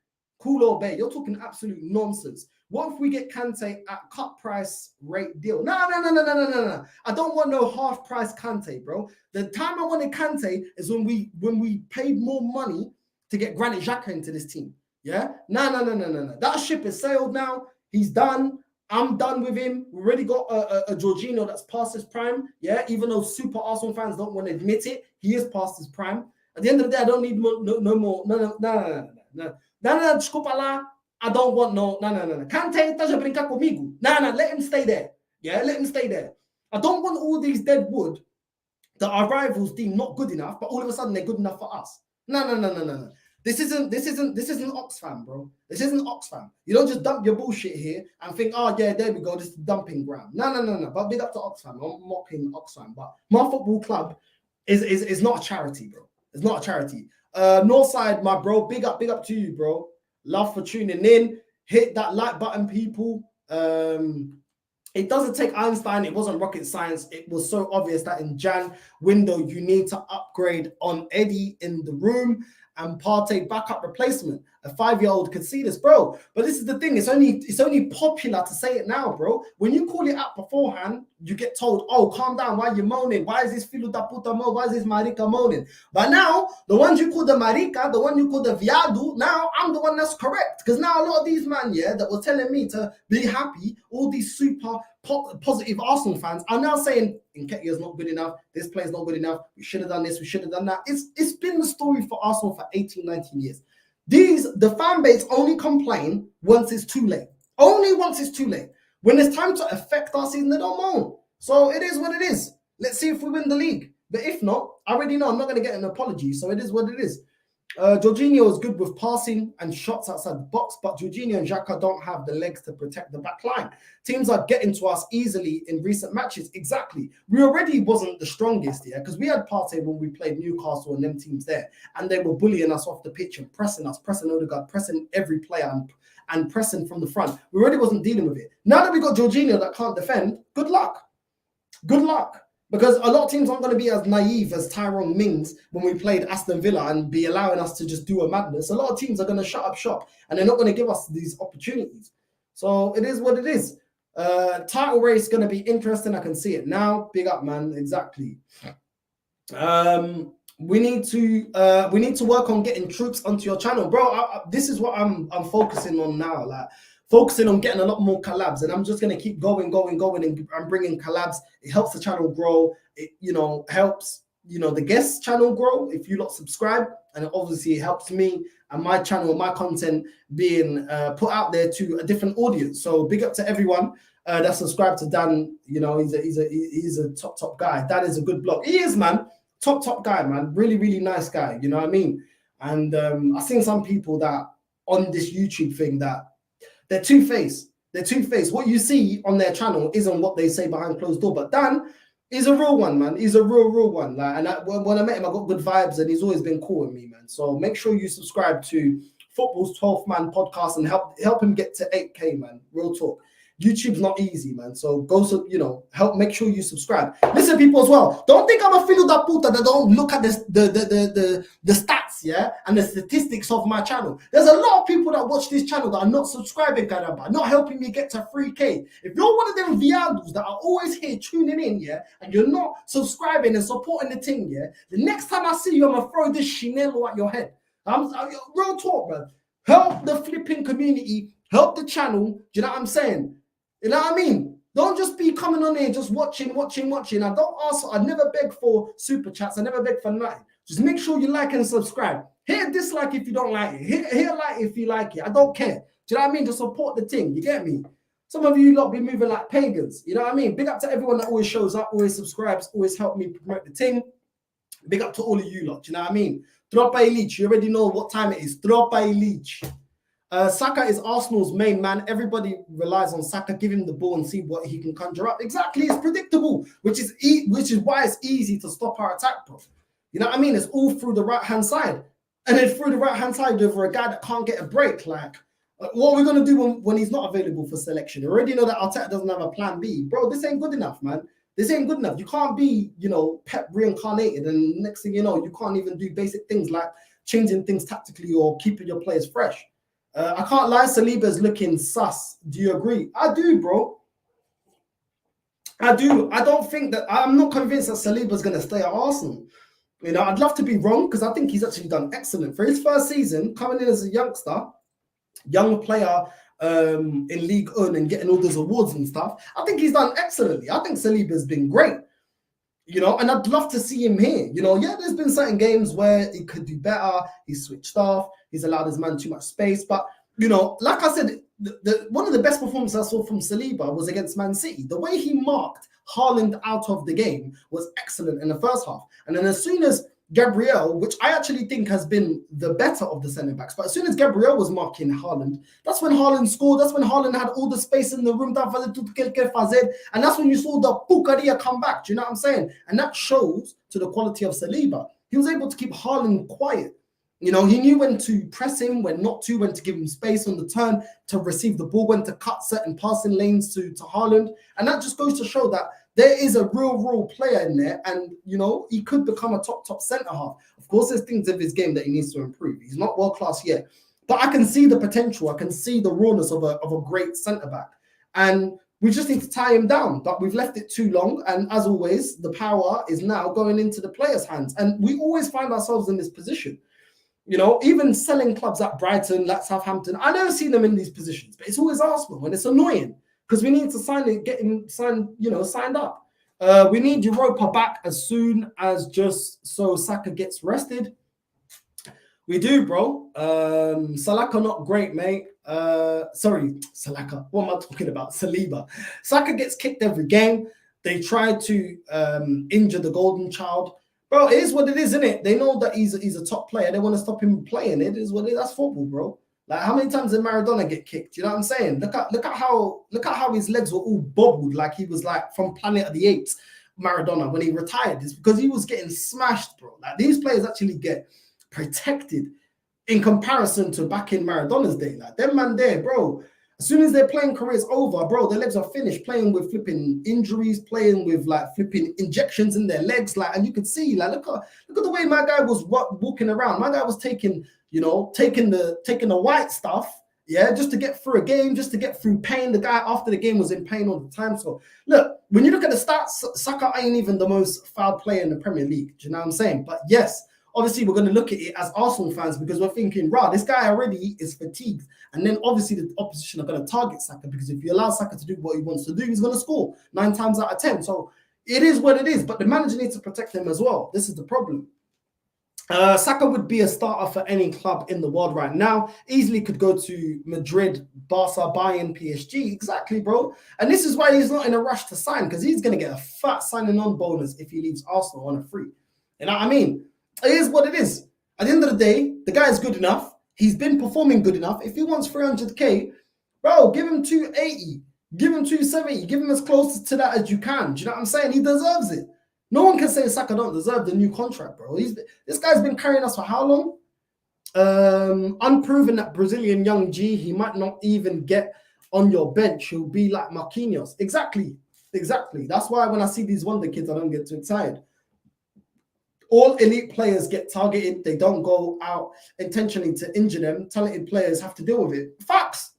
Culo Bay. You're talking absolute nonsense. What if we get Kante at cut price rate deal? No. I don't want no half price Kante, bro. The time I wanted Kante is when we paid more money to get Granit Xhaka into this team. Yeah? No. That ship is sailed now. He's done. I'm done with him. We already got a Jorginho that's past his prime. Yeah? Even though super Arsenal fans don't want to admit it, he is past his prime. At the end of the day, I don't need no more. No. Desculpa lá. I don't want no. Kante, estás a brincar comigo? No. Let him stay there. Yeah, let him stay there. I don't want all these dead wood that our rivals deem not good enough, but all of a sudden they're good enough for us. No. This isn't Oxfam, bro. This isn't Oxfam. You don't just dump your bullshit here and think, oh yeah, there we go, this is the dumping ground. No. But big up to Oxfam. I'm mocking Oxfam, but my football club is not a charity, bro. It's not a charity. Northside, my bro, big up to you, bro. Love for tuning in. Hit that like button, people. It doesn't take Einstein. It wasn't rocket science. It was so obvious that in Jan window, you need to upgrade on Eddie in the room and Partey backup replacement. A 5-year-old could see this, bro. But this is the thing. It's only popular to say it now, bro. When you call it out beforehand, you get told, oh, calm down. Why are you moaning? Why is this filo da puta mo? Why is this marica moaning? But now, the ones you call the marica, the one you call the viado, now I'm the one that's correct. Because now a lot of these man, yeah, that were telling me to be happy, all these super positive Arsenal fans are now saying Nketiah's not good enough, this player's not good enough, we should have done this, we should have done that. It's been the story for Arsenal for 18, 19 years. The fan base only complain once it's too late. Only once it's too late. When it's time to affect our season, they don't moan. So it is what it is. Let's see if we win the league. But if not, I already know I'm not going to get an apology. So it is what it is. Jorginho is good with passing and shots outside the box, but Jorginho and Xhaka don't have the legs to protect the back line. Teams are getting to us easily in recent matches. Exactly. We already wasn't the strongest, yeah, because we had Partey when we played Newcastle and them teams there, and they were bullying us off the pitch and pressing us, pressing Odegaard, pressing every player and pressing from the front. We already wasn't dealing with it. Now that we got Jorginho that can't defend, good luck. Good luck. Because a lot of teams aren't going to be as naive as Tyrone Mings when we played Aston Villa and be allowing us to just do a madness. A lot of teams are going to shut up shop and they're not going to give us these opportunities. So it is what it is. Title race is going to be interesting. I can see it now. Big up, man. Exactly. We need to work on getting troops onto your channel, bro. This is what I'm focusing on now. Like, focusing on getting a lot more collabs, and I'm just going to keep going and bringing collabs. It helps the channel grow. It, helps, the guest channel grow if you lot subscribe, and obviously it helps me and my channel, my content being put out there to a different audience. So big up to everyone that subscribed to Dan. He's a top guy. Dan is a good blog. He is, man. Top guy, man. Really, really nice guy. You know what I mean? And I've seen some people that on this YouTube thing that they're two-faced. They're two-faced. What you see on their channel isn't what they say behind closed door. But Dan is a real one, man. He's a real one. Like, and when I met him, I got good vibes, and he's always been cool with me, man. So make sure you subscribe to Football's 12th Man podcast and help him get to 8K, man. Real talk. YouTube's not easy, man. So help. Make sure you subscribe. Listen, people, as well. Don't think I'm a filo da puta that don't look at the stats, yeah, and the statistics of my channel. There's a lot of people that watch this channel that are not subscribing, caramba, not helping me get to 3K. If you're one of them viados that are always here tuning in, yeah, and you're not subscribing and supporting the thing, yeah, the next time I see you, I'm gonna throw this chinelo at your head. I'm real talk, man. Help the flipping community. Help the channel. Do you know what I'm saying? You know what I mean? Don't just be coming on here just watching. I don't ask. I never beg for super chats. I never beg for nothing. Just make sure you like and subscribe. Hit a dislike if you don't like it. Hit a like if you like it. I don't care. Do you know what I mean? Just support the thing. You get me? Some of you lot be moving like pagans. You know what I mean? Big up to everyone that always shows up, always subscribes, always help me promote the thing. Big up to all of you lot. Do you know what I mean? Tropa Elite. You already know what time it is. Tropa Elite. Saka is Arsenal's main man. Everybody relies on Saka. Give him the ball and see what he can conjure up. Exactly, it's predictable, which is why it's easy to stop our attack, bro. You know what I mean? It's all through the right-hand side. And then through the right-hand side over a guy that can't get a break. Like, what are we going to do when he's not available for selection? You already know that Arteta doesn't have a plan B. Bro, this ain't good enough, man. This ain't good enough. You can't be, Pep reincarnated, and next thing you know, you can't even do basic things like changing things tactically or keeping your players fresh. I can't lie, Saliba's looking sus. Do you agree? I do, bro. I do. I don't think that, I'm not convinced that Saliba's going to stay at Arsenal. I'd love to be wrong because I think he's actually done excellent. For his first season, coming in as a youngster, young player in League One and getting all those awards and stuff, I think he's done excellently. I think Saliba's been great. And I'd love to see him here. Yeah, there's been certain games where he could do better. He's switched off. He's allowed his man too much space. But, like I said, one of the best performances I saw from Saliba was against Man City. The way he marked Haaland out of the game was excellent in the first half. And then as soon as Gabriel, which I actually think has been the better of the centre-backs, but as soon as Gabriel was marking Haaland, that's when Haaland scored. That's when Haaland had all the space in the room. And that's when you saw the Pucaria come back. Do you know what I'm saying? And that shows to the quality of Saliba. He was able to keep Haaland quiet. He knew when to press him, when not to, when to give him space on the turn to receive the ball, when to cut certain passing lanes to Haaland. And that just goes to show that there is a real player in there, and he could become a top centre half. Of course, there's things of his game that he needs to improve. He's not world class yet, but I can see the potential. I can see the rawness of a great centre back, and we just need to tie him down. But we've left it too long, and as always, the power is now going into the players' hands, and we always find ourselves in this position. Even selling clubs like Brighton, like Southampton, I never see them in these positions, but it's always Arsenal, and it's annoying. Because we need to get him signed up. We need Europa back as soon as just so Saka gets rested. We do, bro. Saka not great, mate. Sorry, Saka. What am I talking about? Saliba. Saka gets kicked every game. They try to injure the golden child. Bro, it is what it is, isn't it? They know that he's a top player. They want to stop him playing. It is what it is. That's football, bro. Like, how many times did Maradona get kicked? You know what I'm saying? Look at how his legs were all bobbled, like he was like from Planet of the Apes. Maradona, when he retired, is because he was getting smashed, bro. Like, these players actually get protected in comparison to back in Maradona's day. Like, them man there, bro. As soon as their playing career is over, bro, their legs are finished. Playing with flipping injuries, playing with like flipping injections in their legs, like, and you could see, like, look at the way my guy was walking around. My guy was taking the white stuff, yeah, just to get through a game, just to get through pain. The guy after the game was in pain all the time. So look, when you look at the stats, Saka ain't even the most foul player in the Premier League. Do you know what I'm saying? But yes, obviously we're going to look at it as Arsenal fans because we're thinking, rah, this guy already is fatigued. And then obviously the opposition are going to target Saka because if you allow Saka to do what he wants to do, he's going to score 9 times out of 10. So it is what it is, but the manager needs to protect him as well. This is the problem. Saka would be a starter for any club in the world right now. Easily could go to Madrid, Barca, Bayern, PSG. Exactly, bro. And this is why he's not in a rush to sign, because he's going to get a fat signing on bonus if he leaves Arsenal on a free. You know what I mean? It is what it is. At the end of the day, the guy is good enough. He's been performing good enough. If he wants 300k, bro, give him 280. Give him 270. Give him as close to that as you can. Do you know what I'm saying? He deserves it. No one can say Saka don't deserve the new contract, bro. This guy's been carrying us for how long? Unproven that Brazilian young G, he might not even get on your bench. He'll be like Marquinhos. Exactly. That's why when I see these wonder kids, I don't get too excited. All elite players get targeted. They don't go out intentionally to injure them. Talented players have to deal with it. Facts,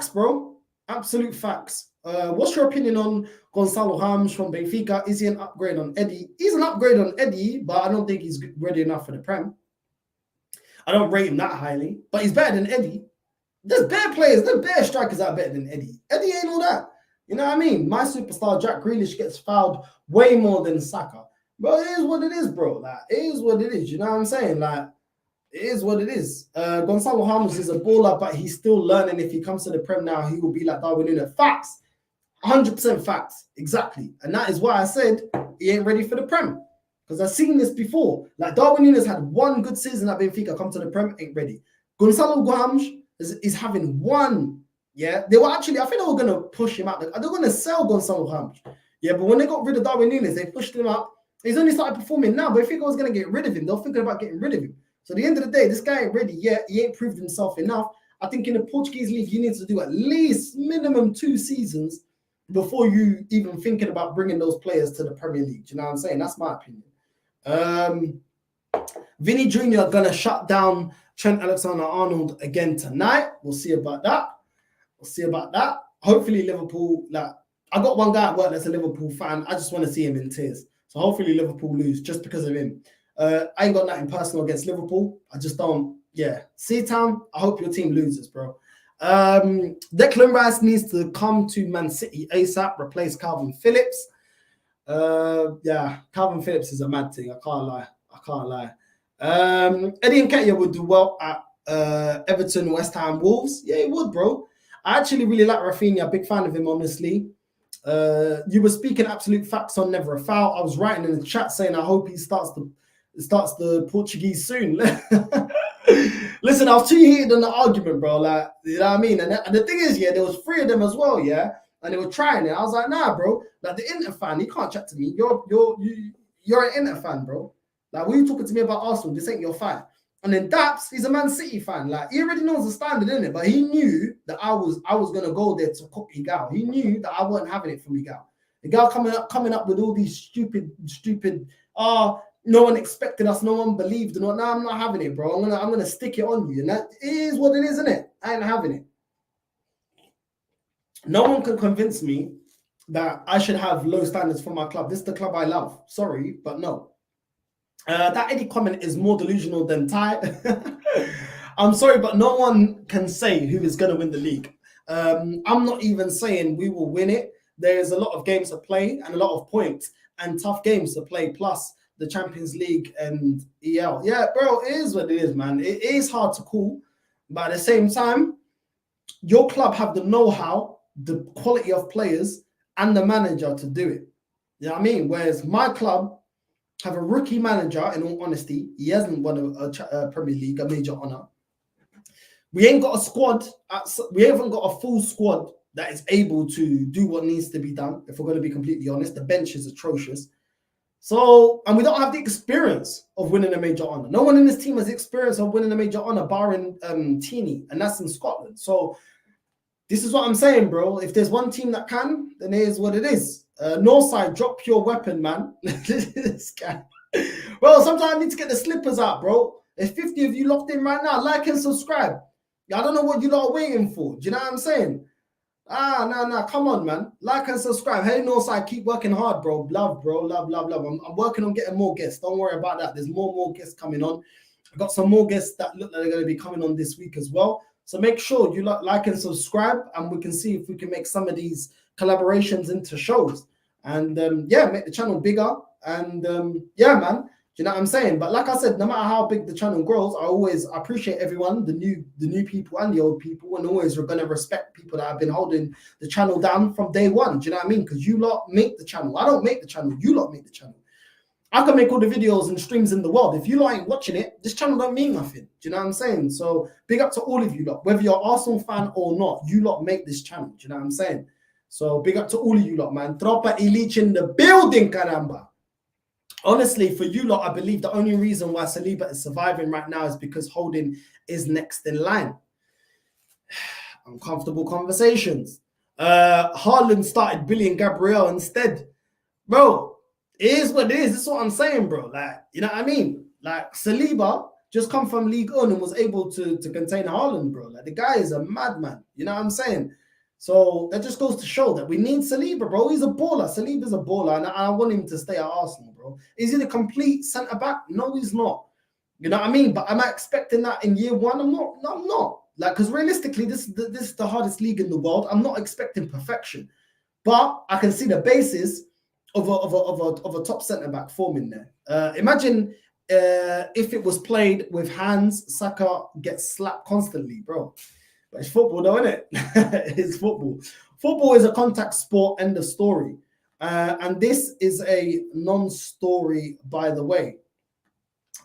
bro. Absolute facts. What's your opinion on Gonçalo Ramos from Benfica? Is he an upgrade on Eddie? He's an upgrade on Eddie, but I don't think he's ready enough for the Prem. I don't rate him that highly, but he's better than Eddie. There's better players, there's better strikers that are better than Eddie. Eddie ain't all that. You know what I mean? My superstar Jack Grealish gets fouled way more than Saka. Bro, it is what it is, bro. Like, it is what it is. You know what I'm saying? Like, it is what it is. Gonzalo Ramos is a baller, but he's still learning. If he comes to the Prem now, he will be like Darwin Núñez. Facts. 100% facts. Exactly. And that is why I said he ain't ready for the Prem. Because I've seen this before. Like, Darwin Núñez had one good season at Benfica, come to the Prem, ain't ready. Gonzalo Ramos is having one. Yeah, they were actually, I think they were going to push him out. They're going to sell Gonzalo Ramos. Yeah, but when they got rid of Darwin Núñez, they pushed him up. He's only started performing now, but if Figo was going to get rid of him, they're thinking about getting rid of him. So at the end of the day, this guy ain't ready yet. He ain't proved himself enough. I think in the Portuguese league, you need to do at least minimum 2 seasons before you even thinking about bringing those players to the Premier League. Do you know what I'm saying? That's my opinion. Vinny Jr. going to shut down Trent Alexander-Arnold again tonight. We'll see about that. Hopefully Liverpool, like, I got one guy at work that's a Liverpool fan. I just want to see him in tears. So hopefully Liverpool lose just because of him. I ain't got nothing personal against Liverpool. I just don't, yeah. C-Town, I hope your team loses, bro. Declan Rice needs to come to Man City ASAP, replace Calvin Phillips. Yeah, Calvin Phillips is a mad thing. I can't lie. Eddie Nketiah would do well at Everton, West Ham, Wolves. Yeah, he would, bro. I actually really like Rafinha. Big fan of him, honestly. You were speaking absolute facts on Never a Foul. I was writing in the chat saying I hope he starts the Portuguese soon. Listen, I was too heated on the argument, bro. Like, you know what I mean? And the thing is, yeah, there was 3 of them as well, yeah, and they were trying it. I was like, nah, bro. Like, the Inter fan, you can't chat to me. You're an Inter fan, bro. Like, what are you talking to me about Arsenal? This ain't your fight. And then Daps, he's a Man City fan. Like, he already knows the standard, innit? But he knew that I was gonna go there to cook Miguel. He knew that I wasn't having it for Miguel. Miguel coming up with all these stupid. No one expected us. No one believed. No, I'm not having it, bro. I'm gonna stick it on you, and that is what it is, isn't it? I ain't having it. No one can convince me that I should have low standards for my club. This is the club I love. Sorry, but no. That Eddie comment is more delusional than Ty. I'm sorry, but no one can say who is going to win the league. I'm not even saying we will win it. There's a lot of games to play and a lot of points and tough games to play, plus the Champions League and EL. Yeah, bro, it is what it is, man. It is hard to call, but at the same time, your club have the know-how, the quality of players, and the manager to do it. You know what I mean? Whereas my club have a rookie manager, in all honesty. He hasn't won a Premier League, a major honour. We ain't got a squad. We haven't got a full squad that is able to do what needs to be done, if we're going to be completely honest. The bench is atrocious. So, and we don't have the experience of winning a major honour. No one in this team has the experience of winning a major honour, barring Neny, and that's in Scotland. So, this is what I'm saying, bro. If there's one team that can, then it is what it is. Northside, drop your weapon, man. This guy. Well, sometimes I need to get the slippers out, bro. There's 50 of you locked in right now. Like and subscribe. I don't know what you lot are waiting for. Do you know what I'm saying? No. Come on, man. Like and subscribe. Hey, Northside, keep working hard, bro. Love, bro. Love. I'm working on getting more guests. Don't worry about that. There's more guests coming on. I've got some more guests that look like they're going to be coming on this week as well. So make sure you like and subscribe, and we can see if we can make some of these collaborations into shows. And yeah, make the channel bigger. And yeah, man, do you know what I'm saying? But like I said, no matter how big the channel grows, I appreciate everyone, the new people and the old people, and always we're gonna respect people that have been holding the channel down from day one. Do you know what I mean? Because you lot make the channel. I don't make the channel. You lot make the channel. I can make all the videos and streams in the world. If you lot ain't watching it, this channel don't mean nothing. Do you know what I'm saying? So big up to all of you lot, whether you're an Arsenal fan or not. You lot make this channel. Do you know what I'm saying? So big up to all of you lot, man. Tropa Ilich in the building, caramba. Honestly, for you lot, I believe the only reason why Saliba is surviving right now is because Holding is next in line. Uncomfortable conversations. Haaland started bullying Gabriel instead. Bro, it is what it is. This is what I'm saying, bro. Like, you know what I mean? Like, Saliba just come from League One and was able to contain Haaland, bro. Like, the guy is a madman. You know what I'm saying? So that just goes to show that we need Saliba, bro. He's a baller. Saliba's a baller, and I want him to stay at Arsenal, bro. Is he the complete centre-back? No, he's not. You know what I mean? But am I expecting that in year one? I'm not. No, I'm not. Like, because realistically, this is the hardest league in the world. I'm not expecting perfection, but I can see the basis of a top centre back forming there. Imagine if it was played with hands, Saka gets slapped constantly, bro. But it's football, though, isn't it? It's football. Football is a contact sport. End of story. And this is a non-story, by the way.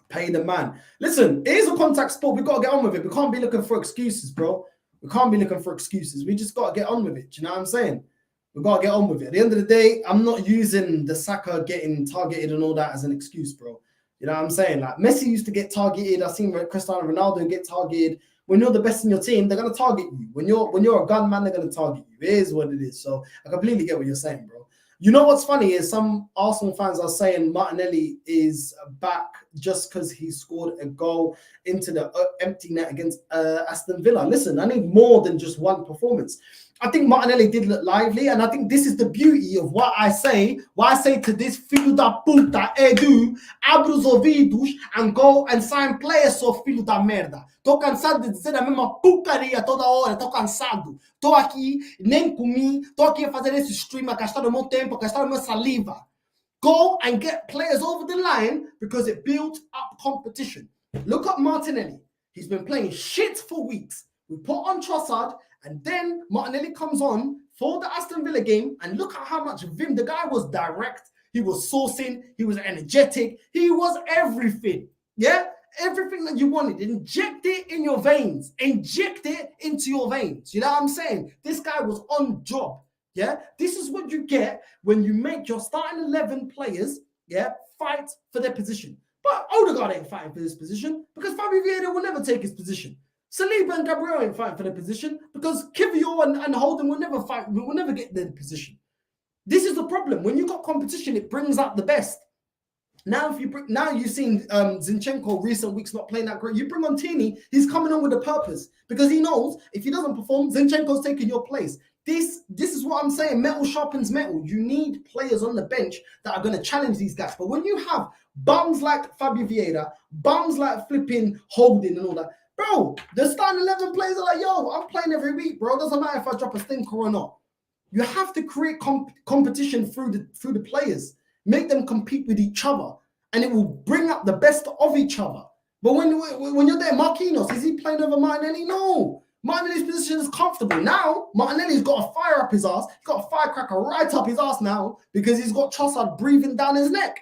Pay the man. Listen, it is a contact sport. We've got to get on with it. We can't be looking for excuses, bro. We can't be looking for excuses. We just got to get on with it. Do you know what I'm saying? We've got to get on with it. At the end of the day, I'm not using the Saka getting targeted and all that as an excuse, bro. You know what I'm saying? Like, Messi used to get targeted. I've seen Cristiano Ronaldo get targeted. When you're the best in your team, they're going to target you. When you're a gunman, they're going to target you. It is what it is. So I completely get what you're saying, bro. You know what's funny is some Arsenal fans are saying Martinelli is back just because he scored a goal into the empty net against Aston Villa. Listen, I need more than just one performance. I think Martinelli did look lively, and I think this is the beauty of what I say to this filho da puta, Edu, abre os ouvidos and go and sign players, so filho da merda. Tô cansado de dizer a mesma porcaria toda hora, tô cansado. Tô aqui, nem comi, tô aqui a fazer esse stream, a gastar o meu tempo, a gastar a minha saliva. Go and get players over the line because it builds up competition. Look at Martinelli. He's been playing shit for weeks. We put on Trossard, and then Martinelli comes on for the Aston Villa game, and look at how much vim. The guy was direct, he was sourcing, he was energetic, he was everything. Yeah? Everything that you wanted. Inject it in your veins. Inject it into your veins. You know what I'm saying? This guy was on job. Yeah? This is what you get when you make your starting 11 players, yeah, fight for their position. But Odegaard ain't fighting for his position because Fabio Vieira will never take his position. Saliba and Gabriel ain't fighting for their position because Kivior and Holden will never fight. Will never get their position. This is the problem. When you got competition, it brings out the best. Now, you've seen Zinchenko recent weeks not playing that great. You bring on Neny, he's coming on with a purpose because he knows if he doesn't perform, Zinchenko's taking your place. This is what I'm saying. Metal sharpens metal. You need players on the bench that are going to challenge these guys. But when you have bums like Fabio Vieira, bums like flipping Holden and all that, bro, the starting 11 players are like, yo, I'm playing every week, bro. Doesn't matter if I drop a stinker or not. You have to create competition through the players. Make them compete with each other, and it will bring up the best of each other. But when you're there, Marquinhos, is he playing over Martinelli? No. Martinelli's position is comfortable. Now, Martinelli's got to fire up his ass. He's got a firecracker right up his ass now because he's got Trossard breathing down his neck.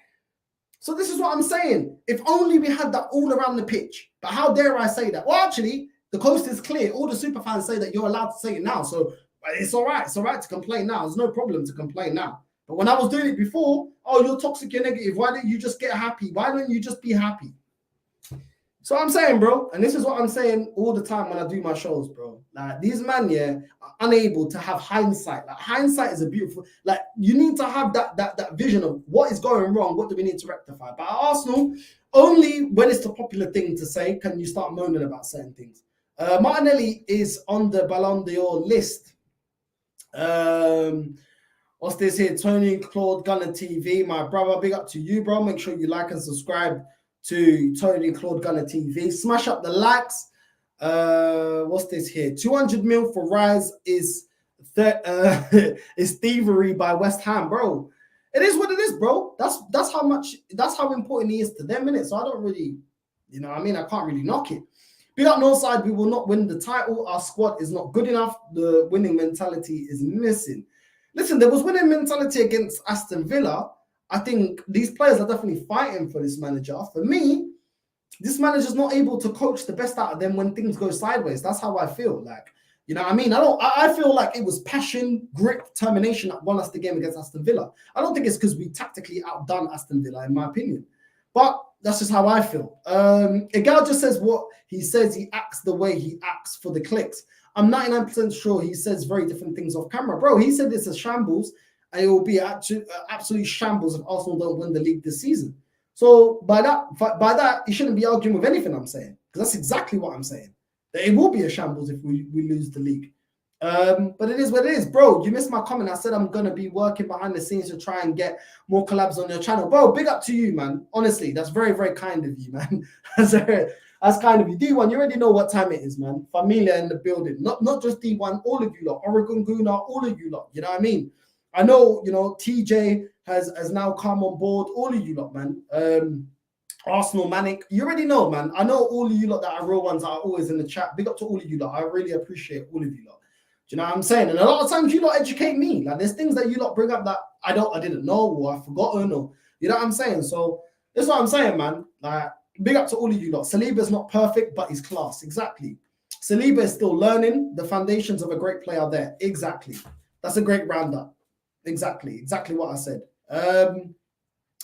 So this is what I'm saying. If only we had that all around the pitch. But how dare I say that? Well, actually, the coast is clear. All the super fans say that you're allowed to say it now. So it's all right. It's all right to complain now. There's no problem to complain now. But when I was doing it before, oh, you're toxic, you're negative. Why don't you just get happy? Why don't you just be happy? So I'm saying, bro, and this is what I'm saying all the time when I do my shows, bro. Like, these men, yeah, are unable to have hindsight. Like, hindsight is a beautiful, like, you need to have that vision of what is going wrong, what do we need to rectify. But at Arsenal, only when it's the popular thing to say can you start moaning about certain things. Martinelli is on the Ballon d'Or list. What's this here? Tony Claude Gunner TV, my brother. Big up to you, bro. Make sure you like and subscribe to Tony Claude Gunner TV. Smash up the likes. What's this here? 200 mil for Rise is thievery by West Ham, bro. It is what it is, bro. That's how important he is to them, innit? So I don't really, you know what I mean? I can't really knock it. Big up Northside, we will not win the title. Our squad is not good enough. The winning mentality is missing. Listen, there was winning mentality against Aston Villa. I think these players are definitely fighting for this manager. For me, this manager's not able to coach the best out of them when things go sideways. That's how I feel. Like, you know what I mean? I feel like it was passion, grit, determination that won us the game against Aston Villa. I don't think it's because we tactically outdone Aston Villa, in my opinion. But that's just how I feel. Egal just says what he says. He acts the way he acts for the clicks. I'm 99% sure he says very different things off camera. Bro, he said it's a shambles, and it will be absolute shambles if Arsenal don't win the league this season. So by that, you shouldn't be arguing with anything I'm saying, because that's exactly what I'm saying. That it will be a shambles if we lose the league. But it is what it is. Bro, you missed my comment. I said I'm going to be working behind the scenes to try and get more collabs on your channel. Bro, big up to you, man. Honestly, that's very, very kind of you, man. I That's kind of you. D1, you already know what time it is, man. Familia in the building. Not just D1, all of you lot. Oregon Gooner, all of you lot. You know what I mean? I know, you know, TJ has now come on board. All of you lot, man. Arsenal Manic. You already know, man. I know all of you lot that are real ones that are always in the chat. Big up to all of you lot. I really appreciate all of you lot. Do you know what I'm saying? And a lot of times you lot educate me. Like there's things that you lot bring up that I didn't know or I've forgotten or you know what I'm saying? So that's what I'm saying, man. Like big up to all of you lot. Saliba's not perfect, but he's class. Exactly. Saliba is still learning. The foundations of a great player there. Exactly. That's a great roundup. Exactly what I said.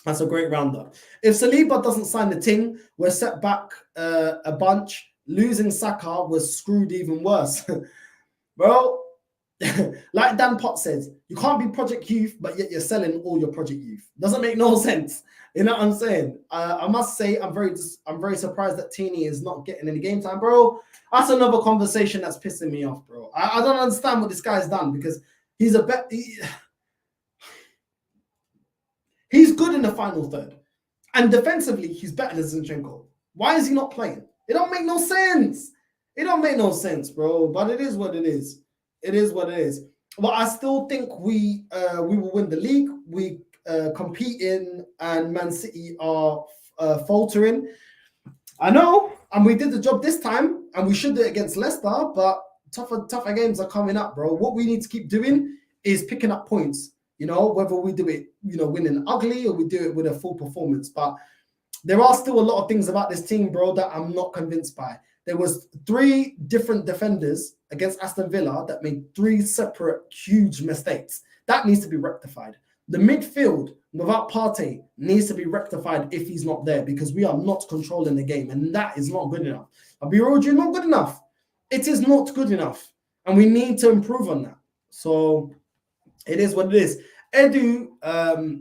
That's a great roundup. If Saliba doesn't sign the ting, we're set back a bunch. Losing Saka was screwed even worse. Bro, like Dan Potts says, you can't be project youth, but yet you're selling all your project youth. Doesn't make no sense. You know what I'm saying? I must say, I'm very surprised that Neny is not getting any game time, bro. That's another conversation that's pissing me off, bro. I don't understand what this guy's done because he's he's good in the final third. And defensively, he's better than Zinchenko. Why is he not playing? It don't make no sense. It don't make no sense, bro. But it is what it is. It is what it is. Well, I still think we will win the league. We competing and Man City are faltering. I know, and we did the job this time, and we should do it against Leicester, but tougher games are coming up, bro. What we need to keep doing is picking up points, you know, whether we do it, you know, winning ugly or we do it with a full performance. But there are still a lot of things about this team, bro, that I'm not convinced by. There was 3 different defenders against Aston Villa that made 3 separate huge mistakes. That needs to be rectified. The midfield without Partey needs to be rectified if he's not there because we are not controlling the game and that is not good enough. I'll be real with you, not good enough. It is not good enough and we need to improve on that. So it is what it is. Edu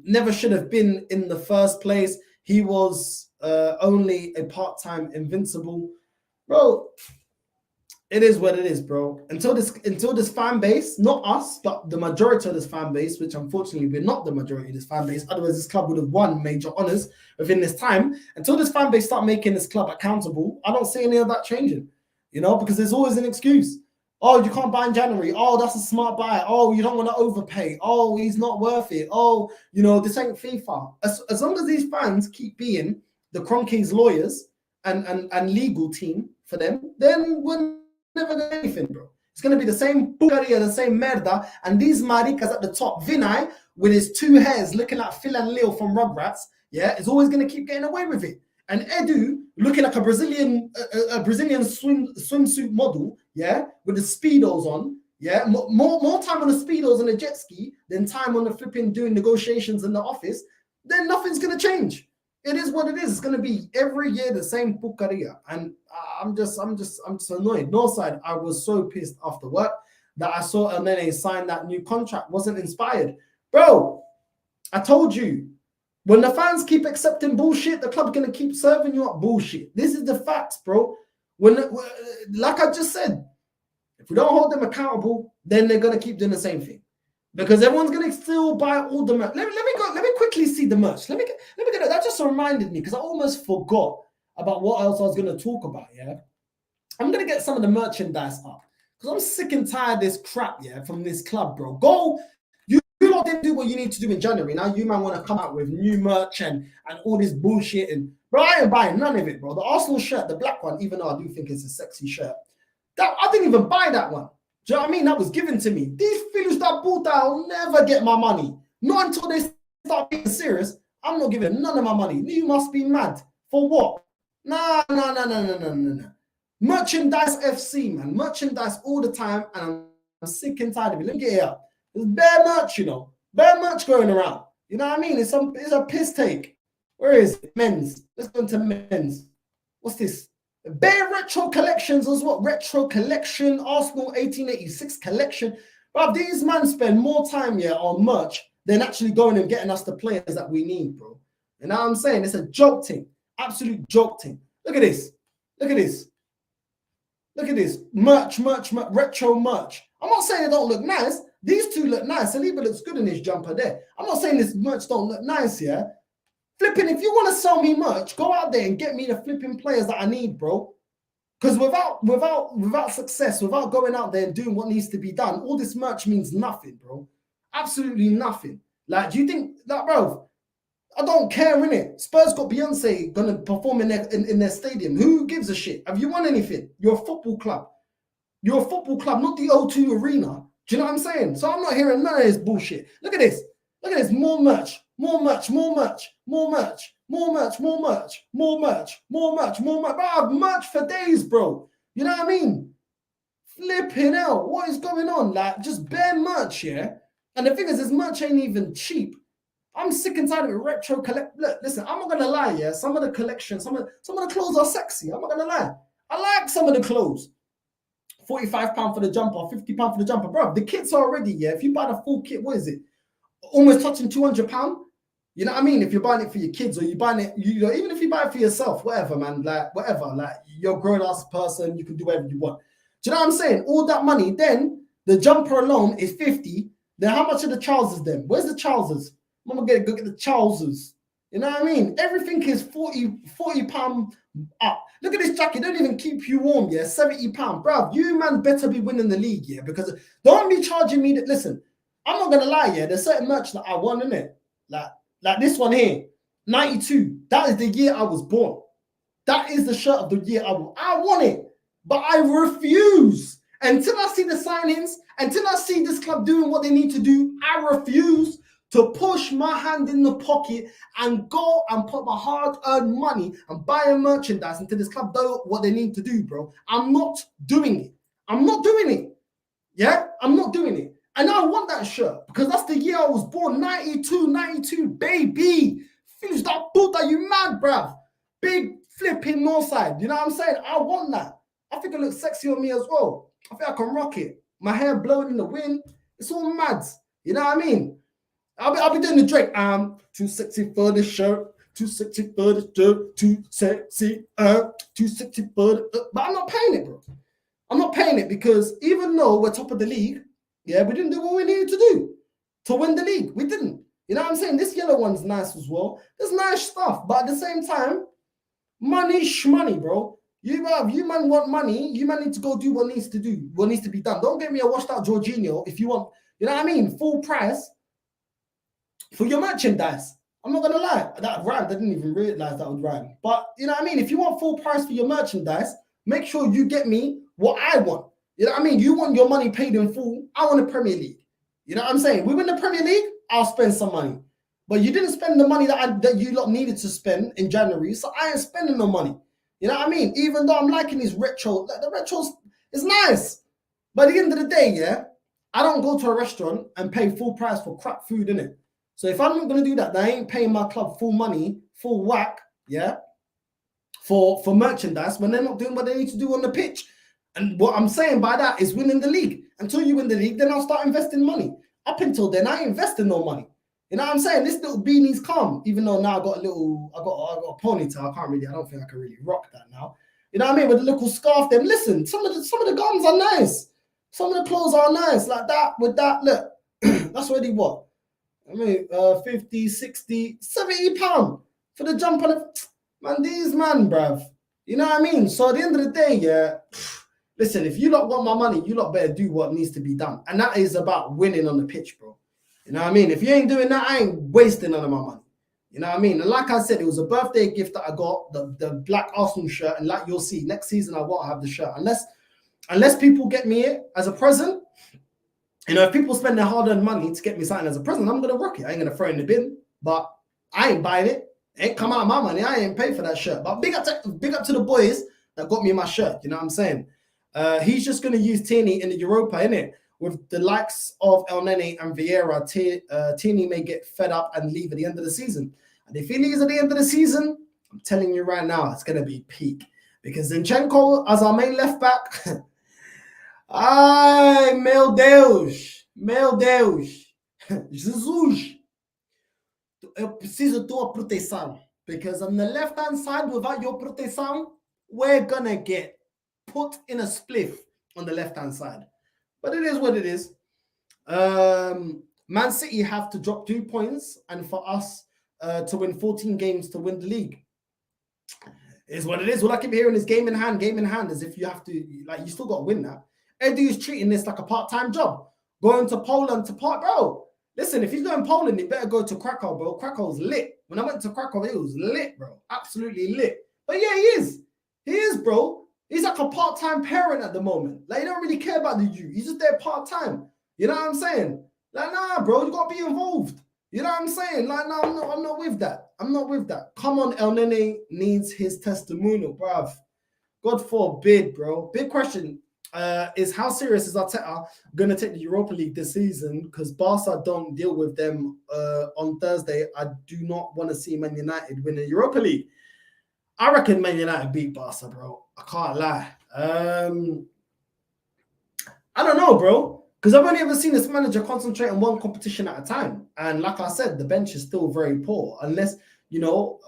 never should have been in the first place. He was only a part-time invincible. Bro, it is what it is, bro. Until this fan base, not us, but the majority of this fan base, which unfortunately we're not the majority of this fan base, otherwise this club would have won major honours within this time. Until this fan base start making this club accountable, I don't see any of that changing, you know, because there's always an excuse. Oh, you can't buy in January. Oh, that's a smart buy. Oh, you don't want to overpay. Oh, he's not worth it. Oh, you know, this ain't FIFA. As long as these fans keep being the Kroenke's lawyers and legal team for them, then we're never going to do anything, bro. It's going to be the same bugaria, the same merda, and these maricas at the top. Vinay, with his 2 hairs looking like Phil and Leo from Rugrats, yeah, is always going to keep getting away with it. And Edu, looking like a Brazilian swimsuit model, yeah, with the Speedos on, yeah, more time on the Speedos and the jet ski than time on the flipping doing negotiations in the office, then nothing's going to change. It is what it is. It's going to be every year the same pucaria. And I'm just annoyed. Northside, I was so pissed after work that I saw ELENEY sign that new contract. Wasn't inspired. Bro, I told you, when the fans keep accepting bullshit, the club's going to keep serving you up bullshit. This is the facts, bro. Like I just said, if we don't hold them accountable, then they're going to keep doing the same thing. Because everyone's gonna still buy all the merch. Let me quickly see the merch. Let me get it. That just reminded me because I almost forgot about what else I was gonna talk about. Yeah, I'm gonna get some of the merchandise up because I'm sick and tired of this crap. Yeah, from this club, bro. Go, you lot didn't do what you need to do in January. Now you man want to come out with new merch and all this bullshit. And bro, I ain't buying none of it, bro. The Arsenal shirt, the black one, even though I do think it's a sexy shirt, that I didn't even buy that one. Do you know what I mean? That was given to me. These fools that bought that will never get my money. Not until they start being serious. I'm not giving none of my money. You must be mad. For what? No. Merchandise FC, man. Merchandise all the time. And I'm sick and tired of it. Let me get it up. There's bare merch, you know. Bare merch going around. You know what I mean? It's a piss take. Where is it? Men's. Let's go into men's. What's this? Bare retro collections as well. Retro collection, Arsenal 1886 collection. But these men spend more time here on merch than actually going and getting us the players that we need, bro. You know what I'm saying? It's a joke thing. Absolute joke thing. Look at this. Look at this. Look at this. Merch, retro merch. I'm not saying it don't look nice. These two look nice. Saliba looks good in his jumper there. I'm not saying this merch don't look nice here. Flipping, if you want to sell me merch, go out there and get me the flipping players that I need, bro. Because without success, without going out there and doing what needs to be done, all this merch means nothing, bro. Absolutely nothing. Like, do you think that, bro? I don't care, innit? Spurs got Beyonce gonna perform in their stadium. Who gives a shit? Have you won anything? You're a football club. You're a football club, not the O2 Arena. Do you know what I'm saying? So I'm not hearing none of this bullshit. Look at this. Look at this. More merch. More merch. More merch. More merch. More merch. More merch. More merch. More merch. More merch. Bro, I have merch for days, bro. You know what I mean? Flipping out. What is going on? Like, just bare merch, yeah? And the thing is, this merch ain't even cheap. I'm sick and tired of it. Retro collect. Look, listen, I'm not gonna lie, yeah. Some of the collection, some of the clothes are sexy. I'm not gonna lie. I like some of the clothes. £45 for the jumper, £50 for the jumper, bro. The kits are already, yeah. If you buy the full kit, what is it? Almost touching £200. You know what I mean? If you're buying it for your kids or you're buying it, you know, even if you buy it for yourself, whatever, man, like whatever, like you're a grown-ass person, you can do whatever you want. Do you know what I'm saying? All that money, then the jumper alone is 50. Then how much are the trousers then? Where's the trousers? I'm gonna go get the trousers. You know what I mean? Everything is £40 up. Look at this jacket. Don't even keep you warm, yeah? £70. Bro, you man better be winning the league, yeah? Because don't be charging me that. Listen, I'm not gonna lie, yeah. There's certain merch that I want, innit? Like this one here, 92. That is the year I was born. That is the shirt of the year I want it, but I refuse. Until I see the signings, until I see this club doing what they need to do, I refuse to push my hand in the pocket and go and put my hard-earned money and buy a merchandise until this club do what they need to do, bro. I'm not doing it. I'm not doing it. Yeah? I'm not doing it. And I want that shirt because that's the year I was born. 92, baby. Finish that puta, you mad, bruv. Big flipping north side. You know what I'm saying? I want that. I think it looks sexy on me as well. I think I can rock it. My hair blowing in the wind. It's all mad. You know what I mean? I'll be doing the Drake. Too sexy for the shirt. Too sexy for the shirt. Too sexy. Too sexy for the. But I'm not paying it, bro. I'm not paying it because even though we're top of the league, yeah, we didn't do what we needed to do to win the league. We didn't. You know what I'm saying? This yellow one's nice as well. There's nice stuff, but at the same time, money, bro. You man want money. You man need to go do what needs to do, what needs to be done. Don't get me a washed out Jorginho if you want. You know what I mean? Full price for your merchandise. I'm not gonna lie, that rhymed. I didn't even realize that would rhyme. But you know what I mean? If you want full price for your merchandise, make sure you get me what I want. You know what I mean? You want your money paid in full. I want the Premier League. You know what I'm saying? We win the Premier League, I'll spend some money. But you didn't spend the money that you lot needed to spend in January, so I ain't spending no money. You know what I mean? Even though I'm liking these retro, the retros is nice. But at the end of the day, yeah, I don't go to a restaurant and pay full price for crap food, innit? So if I'm not going to do that, then I ain't paying my club full money, full whack, yeah, for merchandise when they're not doing what they need to do on the pitch. And what I'm saying by that is winning the league. Until you win the league, then I'll start investing money. Up until then, I ain't investing no money. You know what I'm saying? This little beanie's calm, even though now I got a ponytail. I don't think I can really rock that now. You know what I mean? With a little scarf, them. Listen, some of the gums are nice. Some of the clothes are nice. Like that, with that, look. That's already what? I mean, 50, 60, 70 pounds for the jump on the man, these man, bruv. You know what I mean? So at the end of the day, yeah, listen, if you lot want my money, you lot better do what needs to be done. And that is about winning on the pitch, bro. You know what I mean? If you ain't doing that, I ain't wasting none of my money. You know what I mean? And like I said, it was a birthday gift that I got, the black Arsenal shirt. And like you'll see, next season I won't have the shirt. Unless people get me it as a present. You know, if people spend their hard-earned money to get me something as a present, I'm going to rock it. I ain't going to throw it in the bin. But I ain't buying it. It ain't come out of my money. I ain't pay for that shirt. But big up to the boys that got me my shirt. You know what I'm saying? He's just going to use Neny in the Europa, innit? With the likes of ELENEY and Vieira, Neny may get fed up and leave at the end of the season. And if he leaves at the end of the season, I'm telling you right now, it's going to be peak. Because Zinchenko, as our main left back, ai, meu Deus, Jesus, eu preciso tua proteção. Because on the left-hand side, without your proteção, we're going to get put in a spliff on the left-hand side. But it is what it is. Man City have to drop 2 points, and for us, to win 14 games to win the league. Is what it is. All I keep hearing is game in hand, as if you have to, like, you still got to win that. Eddie is treating this like a part-time job. Going to Poland to bro. Listen, if he's going to Poland, he better go to Krakow, bro. Krakow's lit. When I went to Krakow, it was lit, bro. Absolutely lit. But yeah, he is. He is, bro. He's like a part-time parent at the moment. Like, he don't really care about the youth. He's just there part-time. You know what I'm saying? Like, nah, bro, you got to be involved. You know what I'm saying? Like, no, I'm not with that. I'm not with that. Come on, ELENEY needs his testimonial, bruv. God forbid, bro. Big question is, how serious is Arteta going to take the Europa League this season? Because Barca don't deal with them on Thursday. I do not want to see Man United win the Europa League. I reckon Man United beat Barca, bro. I can't lie. I don't know, bro. Because I've only ever seen this manager concentrate on one competition at a time. And like I said, the bench is still very poor. Unless, you know,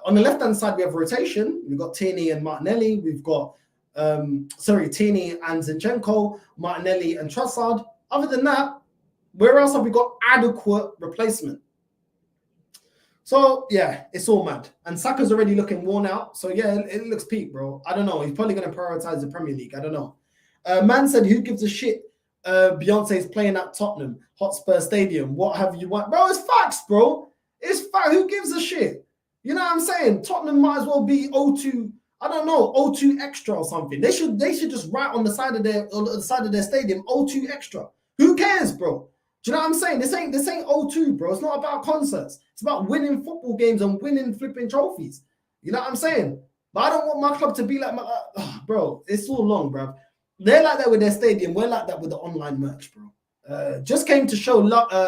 on the left-hand side, we have rotation. We've got Neny and Martinelli. We've got, Neny and Zinchenko, Martinelli and Trossard. Other than that, where else have we got adequate replacement? So, yeah, it's all mad. And Saka's already looking worn out. So, yeah, it looks peak, bro. I don't know. He's probably going to prioritize the Premier League. I don't know. Man said, who gives a shit? Beyonce's playing at Tottenham Hotspur Stadium. What have you want? Bro, it's facts, bro. It's fact. Who gives a shit? You know what I'm saying? Tottenham might as well be O2, I don't know, O2 extra or something. They should just write on the side of their stadium, O2 extra. Who cares, bro? Do you know what I'm saying? This ain't O2, bro. It's not about concerts. It's about winning football games and winning flipping trophies. You know what I'm saying? But I don't want my club to be like my bro. It's all long, bro. They're like that with their stadium. We're like that with the online merch, bro. Just came to show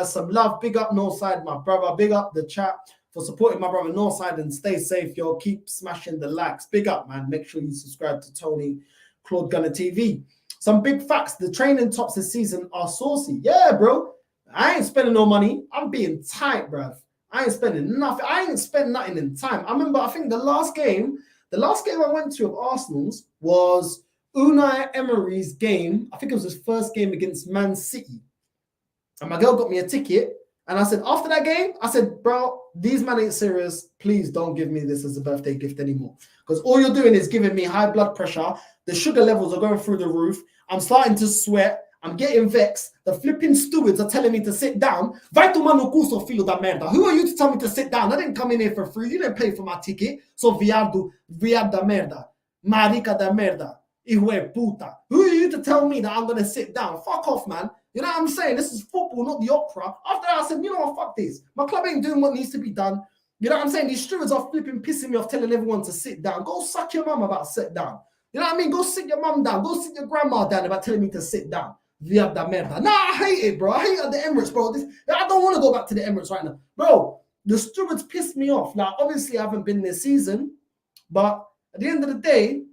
some love. Big up Northside, my brother. Big up the chat for supporting my brother Northside, and stay safe, yo. Keep smashing the likes. Big up, man. Make sure you subscribe to Tony Claude Gunner TV. Some big facts. The training tops this season are saucy. Yeah, bro. I ain't spending no money. I'm being tight, bro. I ain't spending nothing. I ain't spent nothing in time. I remember, I think the last game I went to of Arsenal's was Unai Emery's game. I think it was his first game against Man City. And my girl got me a ticket. And I said, after that game, I said, bro, these men ain't serious. Please don't give me this as a birthday gift anymore. Because all you're doing is giving me high blood pressure. The sugar levels are going through the roof. I'm starting to sweat. I'm getting vexed. The flipping stewards are telling me to sit down. Vai tomar no cu, seu filho da merda. Who are you to tell me to sit down? I didn't come in here for free. You didn't pay for my ticket. So viado da merda. Marica da merda. Hijo de puta. Who are you to tell me that I'm going to sit down? Fuck off, man. You know what I'm saying? This is football, not the opera. After that, I said, you know what? Fuck this. My club ain't doing what needs to be done. You know what I'm saying? These stewards are flipping pissing me off, telling everyone to sit down. Go suck your mum about sit down. You know what I mean? Go sit your mum down. Go sit your grandma down about telling me to sit down. Via da merda. Nah, I hate it, bro. I hate the Emirates, bro. I don't want to go back to the Emirates right now. Bro, the stewards pissed me off. Now, obviously, I haven't been this season, but at the end of the day,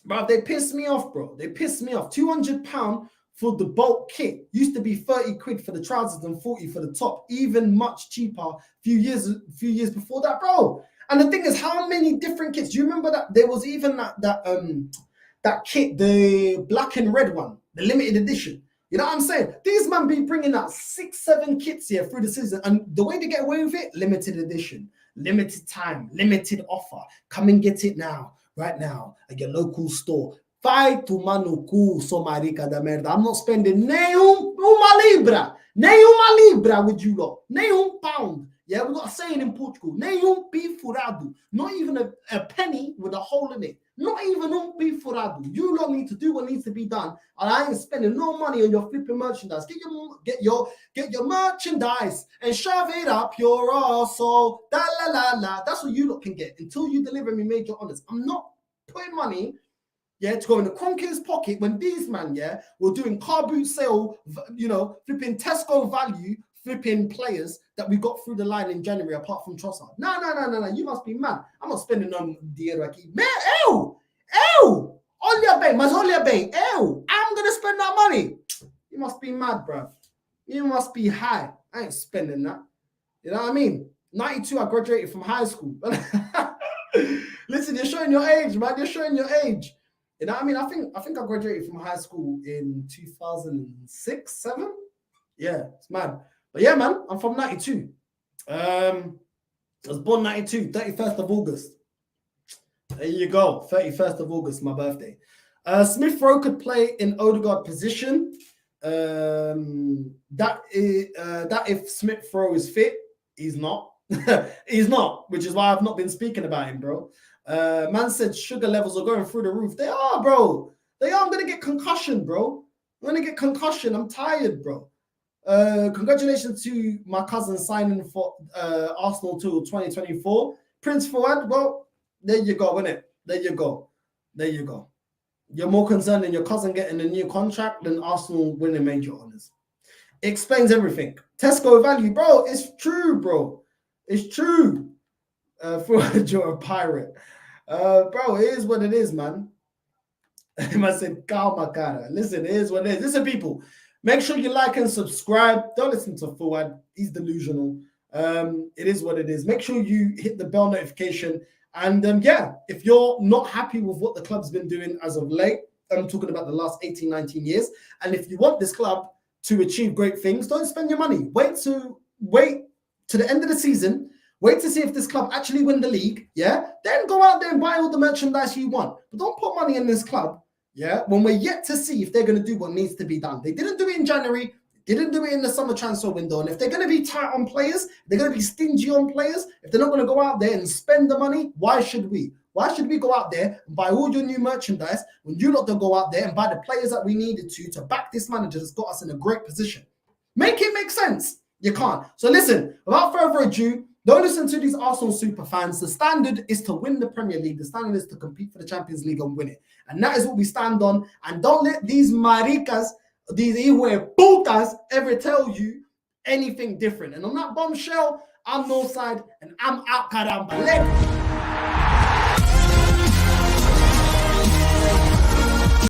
bro, they pissed me off, bro. They pissed me off. £200 for the bulk kit. Used to be 30 quid for the trousers and 40 for the top. Even much cheaper a few years before that, bro. And the thing is, how many different kits? Do you remember that there was even that kit, the black and red one, the limited edition? You know what I'm saying? These men be bringing out 6-7 kits here through the season, and the way they get away with it, limited edition, limited time, limited offer. Come and get it now. Right now, at your local store. Vai tomar no cu, sou marica da merda. I'm not spending uma libra with you lot. £1. Yeah, we got a saying in Portugal. Furado. Not even a penny with a hole in it. Not even furado. You lot need to do what needs to be done. And I ain't spending no money on your flipping merchandise. Get your merchandise and shove it up your arsehole. Da la la la. That's what you lot can get until you deliver me major honors. I'm not putting money, yeah, to go in the Cronky's pocket when these man, yeah, were doing car boot sale, you know, flipping Tesco value, flipping players that we got through the line in January, apart from Trossard. No. You must be mad. I'm not spending on dinheiro aqui. Man, olha bem, I'm gonna spend that money. You must be mad, bruv. You must be high. I ain't spending that. You know what I mean? 92, I graduated from high school. Listen, you're showing your age, man. You're showing your age. You know what I mean? I think I graduated from high school in 2006, 7. Yeah, it's mad. But yeah, man, I'm from 92. I was born 92, 31st of August. There you go, 31st of August, my birthday. Smith Rowe could play in Odegaard position. That if Smith Rowe is fit, he's not. He's not, which is why I've not been speaking about him, bro. Man said sugar levels are going through the roof. They are, bro. They are. I'm going to get concussion, bro. I'm going to get concussion. I'm tired, bro. Congratulations to my cousin signing for Arsenal till 2024. Prince Fuad, well, there you go, innit? There you go. There you go. You're more concerned in your cousin getting a new contract than Arsenal winning major honours. It explains everything. Tesco value, bro. It's true, bro. It's true. Fuad, you're a pirate. Bro, it is what it is, man. I said, calma, cara. Listen, it is what it is. Listen, people, make sure you like and subscribe. Don't listen to Fuad. He's delusional. It is what it is. Make sure you hit the bell notification. And yeah, if you're not happy with what the club's been doing as of late, I'm talking about the last 18, 19 years. And if you want this club to achieve great things, don't spend your money. Wait to the end of the season. Wait to see if this club actually win the league. Yeah. Then go out there and buy all the merchandise you want. But don't put money in this club. Yeah. When we're yet to see if they're going to do what needs to be done. They didn't do it in January. Didn't do it in the summer transfer window. And if they're going to be tight on players, they're going to be stingy on players. If they're not going to go out there and spend the money, why should we? Why should we go out there and buy all your new merchandise when you lot don't go out there and buy the players that we needed to back this manager that's got us in a great position? Make it make sense. You can't. So listen, without further ado, don't listen to these Arsenal super fans. The standard is to win the Premier League. The standard is to compete for the Champions League and win it. And that is what we stand on. And don't let these maricas, these putas ever tell you anything different. And on that bombshell, I'm Northside and I'm out, caramba.